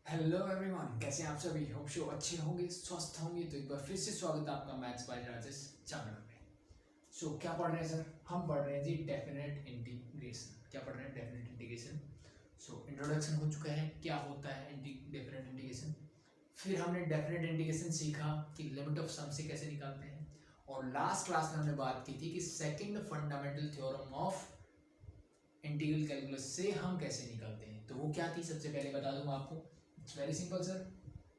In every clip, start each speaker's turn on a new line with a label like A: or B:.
A: Hello everyone, कैसे हैं आप सभी। होप शो अच्छे होंगे, स्वस्थ होंगे। तो एक बार फिर से स्वागत है आपका मैथ्स बाय राजेश चैनल में। क्या पढ़ रहे हैं सर? हम पढ़ रहे हैं जी डेफिनेट इंटीग्रेशन। क्या पढ़ रहे हैं? Definite integration. इंट्रोडक्शन हो चुका है, क्या होता है डेफिनेट इंटीग्रेशन। फिर हमने डेफिनेट इंटीग्रेशन सीखा कि लिमिट ऑफ सम से कैसे निकालते हैं। और लास्ट क्लास में हमने बात की थी कि second fundamental theorem of integral calculus से हम कैसे निकालते हैं। तो वो क्या थी, सबसे पहले बता दूंगा आपको। It's very simple sir.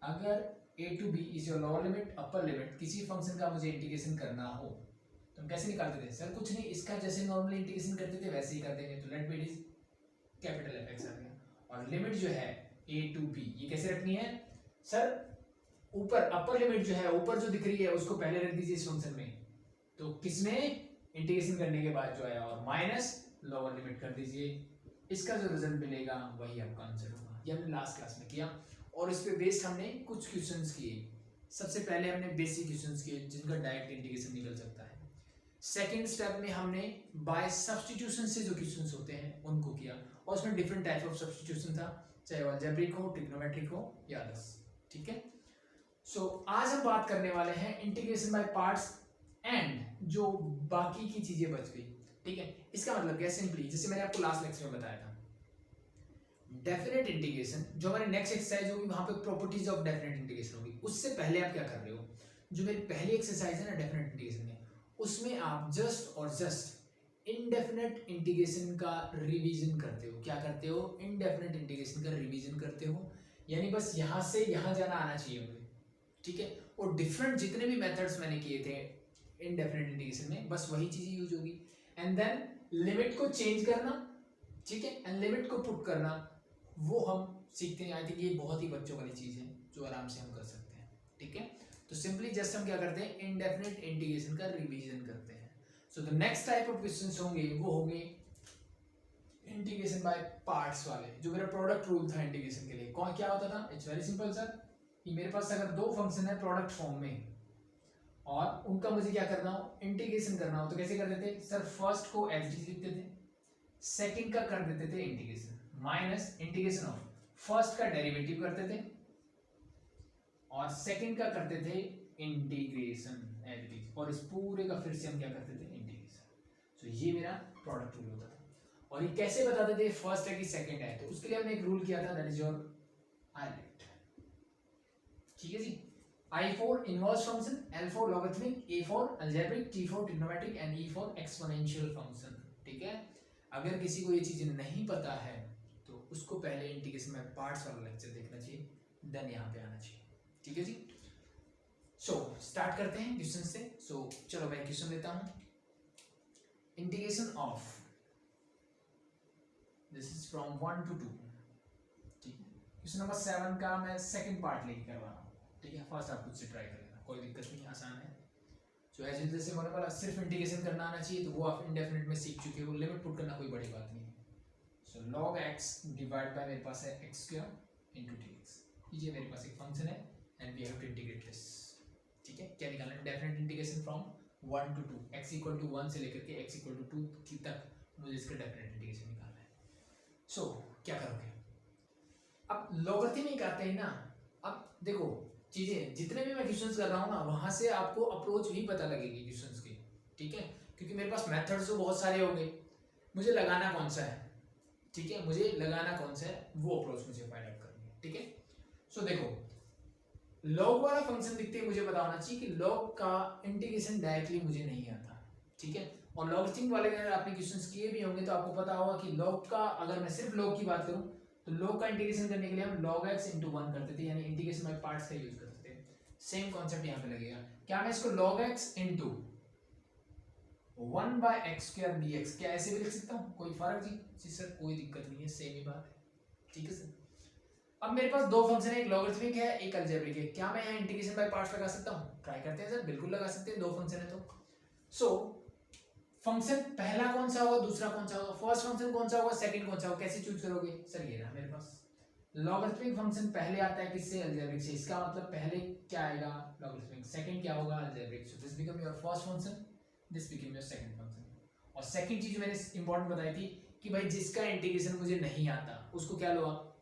A: अगर a to b is your lower limit upper limit, किसी फंक्शन का मुझे इंटीग्रेशन करना हो तो हम कैसे निकालते थे सर? कुछ नहीं, इसका जैसे नॉर्मली इंटीग्रेशन करते थे वैसे ही कर देंगे। तो let B is capital F x आ गया। और लिमिट जो है a टू b ये कैसे रखनी है सर? ऊपर अपर लिमिट जो है ऊपर जो दिख रही है उसको पहले रख दीजिए इस फंक्शन में। तो किसमें? इंटीग्रेशन करने के बाद जो आया, और माइनस लोअर लिमिट कर दीजिए। इसका जो रिजल्ट मिलेगा वही आपका आंसर होगा। ये हमने लास्ट क्लास में किया और इस पे बेस्ड हमने कुछ क्वेश्चंस किए। सबसे पहले हमने बेसिक क्वेश्चंस किए जिनका डायरेक्ट इंटीग्रेशन निकल सकता है। सेकेंड स्टेप में हमने बाय सब्स्टिट्यूशन से जो क्वेश्चंस होते हैं उनको किया, और उसमें डिफरेंट टाइप ऑफ सब्स्टिट्यूशन था, चाहे अलजेब्रिक हो, ट्रिग्नोमेट्रिक हो या अदर्स। ठीक है। आज हम बात करने वाले हैं इंटीग्रेशन बाय पार्ट्स एंड जो बाकी की चीजें बच गई। ठीक है। इसका मतलब क्या? सिंपली जैसे मैंने आपको लास्ट लेक्चर में बताया था, डेफिनेट इंटीग्रेशन जो हमारी नेक्स्ट एक्सरसाइज होगी वहां पे प्रॉपर्टीज ऑफ डेफिनेट इंटीग्रेशन होगी। उससे पहले आप क्या कर रहे हो, जो मेरी पहली एक्सरसाइज है ना डेफिनेट इंटीग्रेशन में, उसमें आप जस्ट इनडेफिनेट इंटीग्रेशन का रिवीजन करते हो। क्या करते हो? इनडेफिनेट इंटीग्रेशन का रिवीजन करते हो। यानी बस यहां से यहां जाना आना चाहिए मुझे। ठीक है। और डिफरेंट जितने भी मेथड्स मैंने किए थे इनडेफिनेट इंटीग्रेशन में, बस वही चीज यूज होगी। एंड देन लिमिट को चेंज करना, ठीक है, एंड लिमिट को पुट करना, वो हम सीखते हैं। आई थिंक ये बहुत ही बच्चों वाली चीज है जो आराम से हम कर सकते हैं। ठीक है। तो सिंपली जस्ट हम क्या करते हैं, इनडेफिनेट इंटीग्रेशन का रिवीजन करते हैं। The next type of questions होंगे वो होंगे इंटीग्रेशन बाय पार्ट्स वाले। जो मेरा प्रोडक्ट रूल था इंटीग्रेशन के लिए, कौन क्या होता था? इट्स वेरी सिंपल सर, कि मेरे पास अगर दो फंक्शन है प्रोडक्ट फॉर्म में और उनका मुझे क्या करना हो, इंटीग्रेशन करना हो, तो कैसे कर देते सर? फर्स्ट को एच डी लिखते थे, सेकंड का कर देते थे integration, minus integration of first का डेरिवेटिव करते थे और सेकंड का करते थे इंटीग्रेशन एज इट इज, और इस पूरे का फिर से हम क्या करते थे, इंटीग्रेशन। ये मेरा प्रोडक्ट रूल होता था। और ये कैसे बताते थे फर्स्ट है कि सेकंड है? तो उसके लिए हमने एक रूल किया था, दैट इज योर आईलेट। ठीक है जी। I for inverse function, L for logarithmic, A for algebraic, T for trigonometric and E for exponential function। ठीक है। अगर किसी को ये चीजें नहीं पता है तो उसको पहले इंटीग्रेशन बाय पार्ट्स वाला लेक्चर देखना चाहिए, देन यहाँ पे आना चाहिए। ठीक है जी। स्टार्ट करते हैं क्वेश्चन से। चलो मैं क्वेश्चन लेता हूँ। Integration of, this is from 1 to 2। ठीक है। क्वेश्चन नंबर 7 का मैं सेकंड पार्ट लेके करवा रहा हूँ। ठीक है। फर्स्ट आप खुद से ट्राई करेगा, कोई दिक्कत नहीं, आसान है। एज जैसे मैंने बोला सिर्फ इंटीग्रेशन करना आना चाहिए, तो वो आप इंडेफिनिट में सीख चुके हो। लिमिट पुट करना कोई बड़ी बात नहीं है। log x डिवाइड बाय मेरे पास है x स्क्वायर इनटू dx। ये मेरे पास एक फंक्शन है and we have to integrate this. ठीक है। क्या निकालना है? Definite integration from 1 to 2, x equal to 1 से लेकर के x इक्वल टू 2 तक मुझे इसका डेफिनेट इंटीग्रेशन निकालना है। क्या करोगे? अब लॉगरिथमिक आते हैं ना। अब देखो चीजें, जितने भी मैं क्वेश्चंस कर रहा हूँ ना, वहां से आपको अप्रोच भी पता लगेगी क्वेश्चंस की। ठीक है। क्योंकि मेरे पास मेथड्स तो बहुत सारे होंगे, मुझे लगाना कौन सा है, ठीक है, मुझे लगाना कौन सा है, वो अप्रोच मुझे फाइंड आउट करनी है। ठीक है। देखो लॉग वाला फंक्शन दिखते ही मुझे पता होना चाहिए कि लॉग का इंटीग्रेशन डायरेक्टली मुझे नहीं आता। ठीक है। और लॉगरिथमिक वाले अगर आपने क्वेश्चंस किए भी होंगे तो आपको पता होगा कि लॉग का, अगर मैं सिर्फ लॉग की बात करूं तो log का इंटीग्रेशन करने के लिए हम log x into 1 करते थे, यानी इंटीग्रेशन बाय पार्ट्स का यूज करते थे। सेम कॉन्सेप्ट यहाँ पे लगेगा। क्या मैं इसको log x into 1 by x square dx क्या ऐसे भी लिख सकता हूँ? कोई फर्क जी सर? कोई दिक्कत नहीं है, सेम ही बात है। ठीक है सर। अब मेरे पास दो फंक्शन है, एक लॉगरिथमिक है एक अलजेब्रिक है। क्या मैं यहाँ इंटीग्रेशन बाय पार्ट्स लगा सकता हूँ? ट्राई करते हैं सर, बिल्कुल लगा सकते हैं, दो फंक्शन है तो। फंक्शन पहला कौन सा होगा, दूसरा कौन सा होगा, फर्स्ट फंक्शन कौन सा होगा, सेकंड कौन सा होगा, कैसे चूज करोगे सर? ये रहा मेरे पास लॉगरिथमिक फंक्शन पहले आता है किससे? अलजेब्रिक से। इसका मतलब पहले क्या आएगा? लॉगरिथमिक। सेकंड क्या होगा? Algebraic. So this become your first function, this become your second function. और सेकंड चीज मैंने इंपॉर्टेंट बताई थी कि भाई जिसका इंटीग्रेशन मुझे नहीं आता उसको क्या लो आप?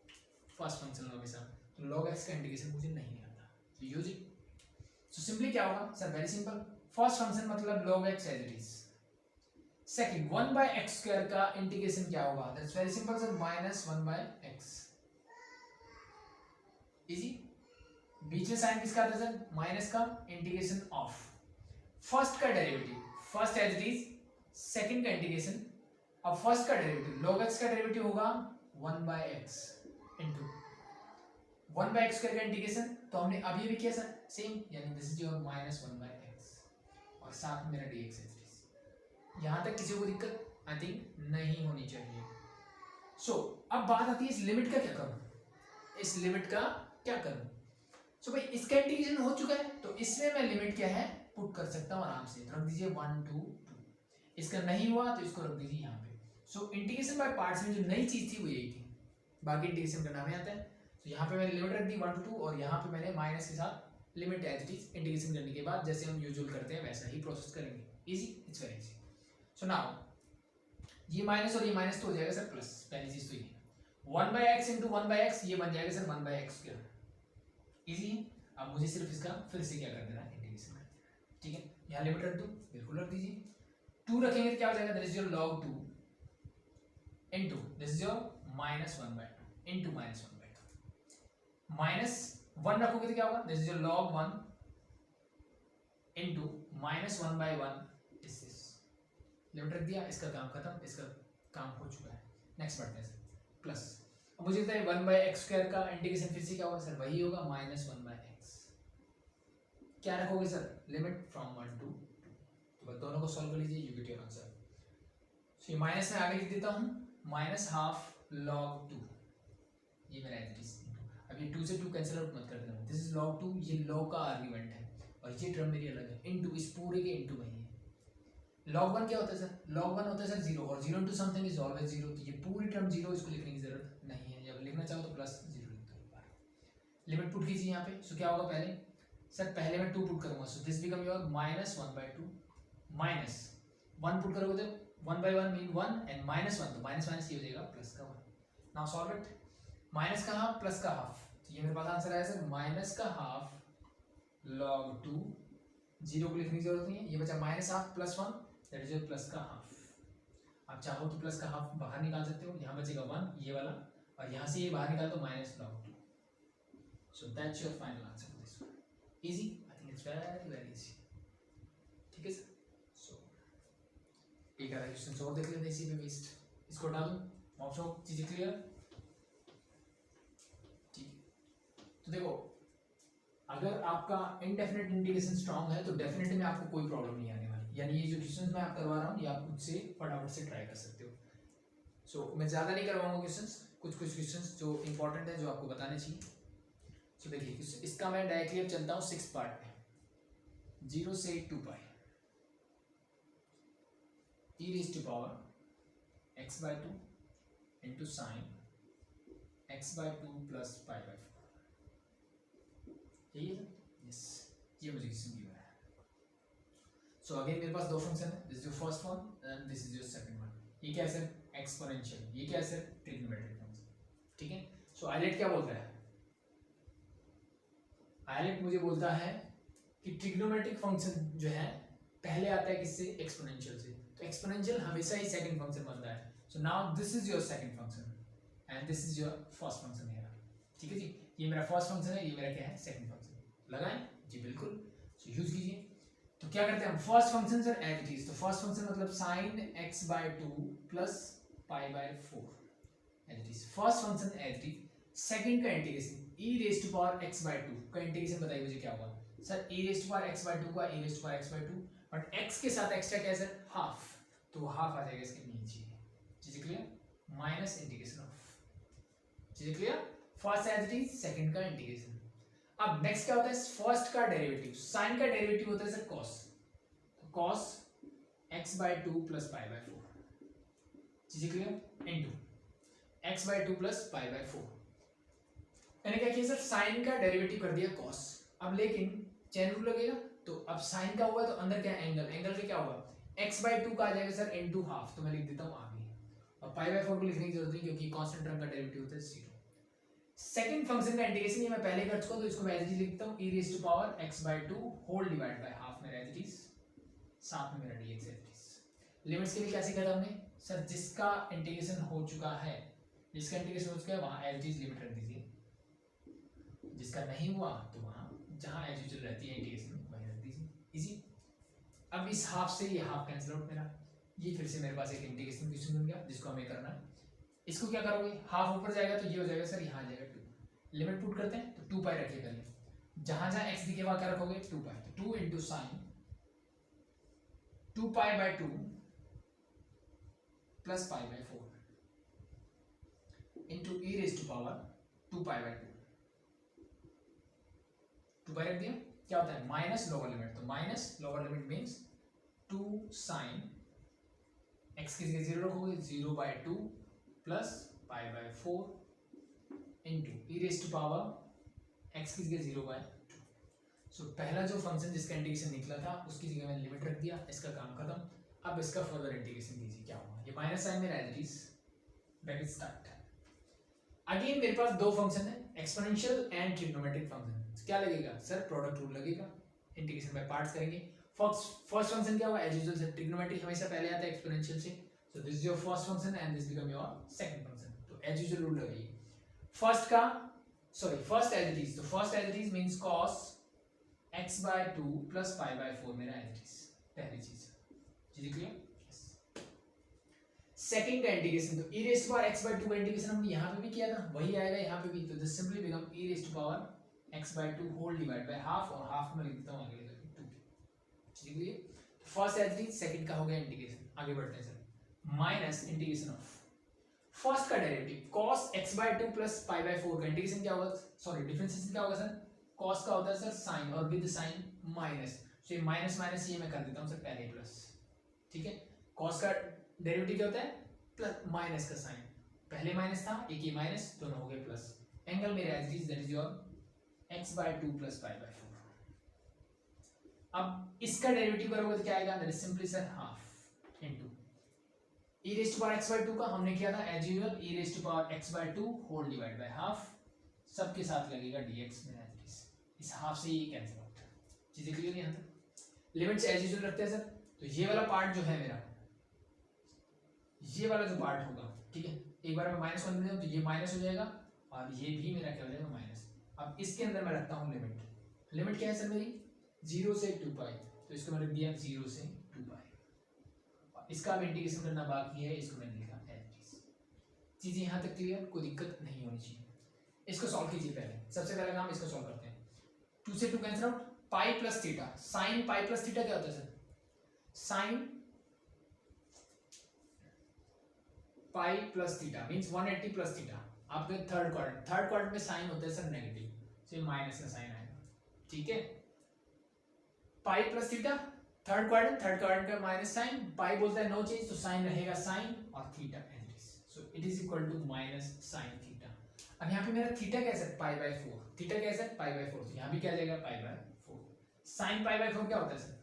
A: फर्स्ट फंक्शन लो हमेशा। तो log x का इंटीग्रेशन मुझे नहीं आता, तो यूज इट। सो सिंपली क्या होगा sir, very simple, first function मतलब log x as it is, second 1 bye x square का इंटीग्रेशन क्या होगा, that's very simple sir, minus 1 bye x, easy. बीच में साइन किसका आता है सर, माइनस का, इंटीग्रेशन ऑफ फर्स्ट का derivative, first as it is, second का इंटीग्रेशन, अब फर्स्ट का डेरिवेटिव log x का डेरिवेटिव होगा 1 bye x into 1 bye x square का इंटीग्रेशन, तो हमने अभी भी किया सर सेम, यानी this is your minus 1 bye x और साथ में मेरा dx है। यहां तक किसी को दिक्कत आई थिंक नहीं होनी चाहिए। सो अब बात आती है इस लिमिट का क्या करूं, इस लिमिट का क्या करूं। सो भाई इसका इंटीग्रेशन हो चुका है, तो इसमें मैं लिमिट क्या है पुट कर सकता हूं आराम से, तो रख दीजिए 1 2 2, इसका नहीं हुआ तो इसको रख दीजिए यहाँ पे। सो इंटीग्रेशन बाय पार्ट्स में जो नई चीज थी वो यही थी, बाकी इंटीग्रेशन का नाम ही आता है। तो यहाँ पे मैंने लिमिट रख दी 1 to 2 और यहाँ पे मैंने माइनस के साथ limit as it is, integration करने के बाद जैसे हम यूजुअल करते हैं वैसा ही प्रोसेस करेंगे, easy, it's very easy. So now ये माइनस और ये माइनस तो हो जाएगा सर प्लस, पहली चीज तो ये 1 bye x into 1 bye x, ये बन जाएगा sir 1 bye x square, easy. अब मुझे सिर्फ इसका फिर से क्या कर देना है, इंटीग्रेशन कर देना, ठीक है। यहाँ लिमिट रख दो, बिल्कुल रख दीजिए, 2 रखेंगे तो क्या हो जाएगा, that is your log 2 into this is your minus 1 by 2 into minus 1 by 2, minus 1 रखोगे तो क्या होगा, this is your log 1 into minus 1 by 1, limit रख दिया, इसका काम खत्म, इसका काम हो चुका है। नेक्स्ट बढ़ते हैं सर, प्लस, अब मुझे पता है 1 बाय x स्क्वायर का इंटीग्रेशन फिर से क्या होगा सर, वही होगा माइनस 1 बाय x, क्या रखोगे सर, लिमिट फ्रॉम 1 to 2, तो बस दोनों को सॉल्व कर लीजिए, यू गेट योर आंसर। सो ये माइनस में आगे लिख देता हूँ, माइनस हाफ log 2, ये मेरा एज इट इज, अब ये 2 से 2 कैंसिल आउट मत कर देना, दिस इज log 2, ये log का आर्ग्यूमेंट है और ये टर्म मेरी अलग है, इनटू इस पूरे के इनटू वही है। log 1 क्या होता है सर, log 1 होता है सर 0 और 0 into समथिंग इज ऑलवेज 0, तो ये पूरी टर्म 0, इसको लिखने की जरूरत नहीं है, जब लिखना चाहो तो प्लस 0 लिख दो एक बार। लिमिट पुट कीजिए यहाँ पे, सो क्या होगा पहले सर, पहले मैं 2 पुट करूंगा, so this become your minus 1 by 2, minus 1 put करोगे तो 1 बाय 1 मीन 1 एंड माइनस 1, तो माइनस माइनस ये हो जाएगा प्लस का 1। नाउ सॉल्व इट, माइनस का हाफ प्लस का हाफ, तो ये मेरे पास आंसर आया सर माइनस का हाफ log 2, 0 को लिखने की जरूरत नहीं है, ये बचा minus half plus 1, that is your plus का हाफ। आप चाहो तो प्लस का हाफ बाहर निकाल सकते हो, यहाँ बचेगा 1 ये वाला, और यहाँ से ये बाहर निकाल तो minus log 2, so that's your final answer for this one, easy, I think it's very very easy, ठीक है सर। सो एक आधा क्वेश्चन और देख लेते हैं इसी पे बेस्ड, इसको हटा दूं, ऑप्शन चीजें क्लियर, ठीक है। तो देखो अगर आपका इनडेफिनेट इंटीग्रेशन स्ट्रांग है तो डेफिनेटली में आपको कोई प्रॉब्लम नहीं आने वाली, यानी ये जो क्वेश्चंस मैं आप करवा रहा हूँ ये आप खुद से फटाफट से ट्राई कर सकते हो। सो मैं ज़्यादा नहीं करवाऊंगा क्वेश्चंस, कुछ क्वेश्चंस जो इंपॉर्टेंट है जो आपको बताने चाहिए। सो देखिए इसका मैं डायरेक्टली अब चलता हूँ 6 पार्ट में, 0 से 2 पाई e raised to power x by 2 into sin x by 2 plus pi by 4, यही है यस, ये मुझे क्वेश्चन दिया है। सो अगेन मेरे पास दो फंक्शन है, this is your first one and this is your second one. ये क्या है सर, एक्सपोनेंशियल, ये क्या है सर, ट्रिग्नोमेट्रिक फंक्शन, ठीक है। सो आइलेट क्या बोलता है, आइलेट मुझे बोलता है कि ट्रिग्नोमेट्रिक फंक्शन जो है पहले आता है किससे, एक्सपोनेंशियल से, तो एक्सपोनेंशियल हमेशा ही सेकंड फंक्शन बनता है। So now this is your second function and this is your first function है, ठीक है जी। ये मेरा फर्स्ट फंक्शन है, ये मेरा क्या है, सेकंड फंक्शन, लगाएं जी बिल्कुल। सो यूज कीजिए, तो क्या करते हैं हम, first function sir as it is, तो फर्स्ट फंक्शन मतलब sin x by 2 plus pi by 4 as it is, first function as it is. Second का integration e raised to power x by 2 का इंटीग्रेशन बताइए मुझे क्या होगा sir, e raised to power x by 2 का e raised to power x by 2, but x के साथ extra क्या है सर, हाफ, तो हाफ आ जाएगा इसके नीचे, चीजें क्लियर, माइनस इंटीग्रेशन ऑफ, चीजें clear, first as it is, second का इंटीग्रेशन। अब नेक्स्ट क्या होता है, फर्स्ट का डेरिवेटिव, साइन का डेरिवेटिव होता है सर cos, तो cos x by 2 plus pi by 4, चीजें clear, into x by 2 plus pi by 4। मैंने क्या किया सर, साइन का डेरिवेटिव कर दिया cos, अब लेकिन चेन रूल लगेगा, तो अब साइन का हुआ तो अंदर क्या है, एंगल, एंगल का क्या होगा, x by 2 का आ जाएगा सर इनटू हाफ, तो मैं लिख देता हूँ आगे, और pi by 4 को लिखने की जरूरत नहीं क्योंकि कांस्टेंट टर्म का डेरिवेटिव होता है 0। सेकंड फंक्शन का इंटीग्रेशन ये मैं पहले कर चुका हूं, तो इसको मैं एज इट इज लिखता हूं e raise to power x/2 whole divide by half मेरा एज इट इज, साथ में मेरा dx as it is. Limits के लिए क्या सीखा था हमने सर, जिसका इंटीग्रेशन हो चुका है, जिसका इंटीग्रेशन हो चुका है वहां एज इट इज लिमिट रख दीजिए, जिसका नहीं हुआ तो वहां जहां एज यूजुअल रहती है इंटीग्रेशन वहीं रख दीजिए, इजी। अब इस हाफ से ये हाफ कैंसिल आउट मेरा, ये फिर से मेरे पास एक इंटीग्रेशन क्वेश्चन बन गया जिसको हमें करना है। इसको क्या करोगे, हाफ ऊपर जाएगा तो ये हो जाएगा सर, यहाँ जाएगा 2, लिमिट पुट करते हैं तो 2 पाई रखिए पहले, जहां जहां x दिखे वहां क्या रखोगे 2 पाई, तो 2 into sine 2 pi by 2 plus pi by 4 into e raise to power 2 pi by 2 pi रख दिया, क्या होता है माइनस लोअर लिमिट, तो minus lower limit means 2 sine x की जगह 0 रखोगे 0 by 2 plus pi by 4 into e raise to power x की जगह 0 बाय 2। सो पहला जो फंक्शन जिसका इंटीग्रेशन निकला था उसकी जगह मैंने लिमिट रख दिया, इसका काम खत्म। अब इसका फर्दर इंटीग्रेशन कीजिए, क्या होगा, ये माइनस साइन मेरा as it is, bracket start. Again मेरे पास दो फंक्शन है, एक्सपोनेंशियल एंड ट्रिग्नोमेट्रिक फंक्शन। क्या लगेगा सर, प्रोडक्ट रूल लगेगा, इंटीग्रेशन बाय पार्ट्स करेंगे। फर्स्ट फंक्शन क्या हुआ, एज यूजुअल से ट्रिग्नोमेट्रिक हमेशा पहले आता है एक्सपोनेंशियल से, so this is your first function and this become your second function, तो एज यूजुअल रूल लगाइए। फर्स्ट का फर्स्ट एज इट इज, तो first as it is means cos x/2 plus pi by 4 मेरा as it is, पहली चीज clear. Second का integration, तो e raise to power x/2 का इंटीग्रेशन हमने यहां पे भी किया था, वही आएगा यहां पे भी, तो this simply become e raise to power x/2 whole divide by half, और हाफ में लिख देता हूं आगे लेकर 2, ठीक है। First as it is, second का हो गया इंटीग्रेशन। आगे बढ़ते हैं sir, minus integration of first का derivative cos x/2 plus pi by 4 का इंटीग्रेशन क्या होगा, सॉरी डिफरेंशिएशन क्या होगा सर, cos का होता है सर साइन, और विद साइन माइनस, तो ये माइनस माइनस ये मैं कर देता हूं सर पहले प्लस, ठीक है। cos का डेरिवेटिव क्या होता है, प्लस माइनस का साइन, पहले माइनस था एक ये माइनस, दोनों हो गए प्लस, एंगल मेरे as it is, that is your x/2 plus pi by 4। अब इसका डेरिवेटिव करोगे तो क्या आएगा, that is simply sir half into e raise to power x/2 का हमने किया था as usual e raise to power x/2 whole divide by half, सबके साथ लगेगा dx मेरा एज इट इज, इस हाफ से ये कैंसिल आउट, चीजें क्लियर यहां तक। लिमिट्स एज यूजुअल रखते हैं सर, तो ये वाला पार्ट जो है मेरा, ये वाला जो पार्ट होगा, ठीक है, एक बार मैं माइनस 1 दे दूं तो ये माइनस हो जाएगा, और ये भी मेरा क्या हो जाएगा माइनस। अब इसके अंदर मैं रखता हूं लिमिट, लिमिट क्या है सर मेरी 0 से 2 पाई, तो इसको मैंने दिया 0 से 2 पाई, इसका भी इंटीग्रेशन करना बाकी है, इसको मैंने लिखा एज इट इज। चीजें यहां तक क्लियर, कोई दिक्कत नहीं होनी चाहिए। इसको सॉल्व कीजिए, पहले सबसे पहले काम इसको सॉल्व करते हैं। 2 से 2 cancel out, pi plus theta, sine pi plus theta क्या होता है sir, sine pi plus theta means 180 plus theta. आपके थर्ड क्वाड्रेंट में साइन होता है सर नेगेटिव, तो माइनस का साइन आएगा, ठीक है। Pi plus theta, third quadrant का माइनस साइन, पाई बोलता है नो चेंज, तो साइन रहेगा साइन और theta as it is, so it is equal to minus sine theta. अब यहाँ पे मेरा थीटा कैसा है, पाई बाय 4, थीटा कैसा है पाई बाय 4, तो यहाँ भी क्या जाएगा पाई बाय 4। साइन पाई बाय 4 क्या होता है सर,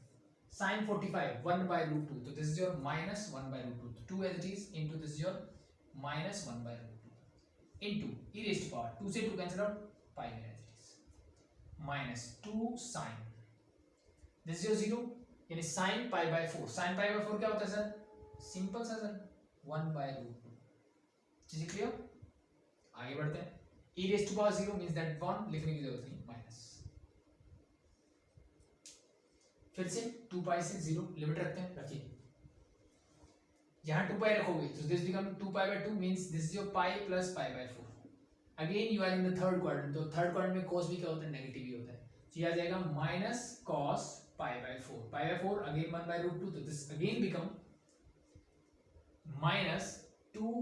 A: साइन 45 1 बाय रूट 2, तो this is your minus 1 by root 2, तो 2 as it is into this is your minus 1 by root 2 into e raise to power 2 से 2 cancel out, pi as it is minus 2 sine, this is your 0, यानी sine pi by 4, sine pi by 4 क्या होता है sir, simple सा sir 1 by root 2, चीजें clear. आगे बढ़ते हैं, e raise to power 0 means that 1 लिखने की जरूरत नहीं, माइनस, फिर से 2 पाई से 0 लिमिट रखते हैं, रखिए यहां 2 पाई रखोगे तो this become 2 pi by 2 means this is your pi plus pi by 4। Again you are in the third quadrant, तो थर्ड क्वाड्रेंट में cos भी क्या होता है, नेगेटिव ही होता है, तो ये आ जाएगा minus cos pi by 4, pi by 4 again 1 by root 2, तो this again become minus 2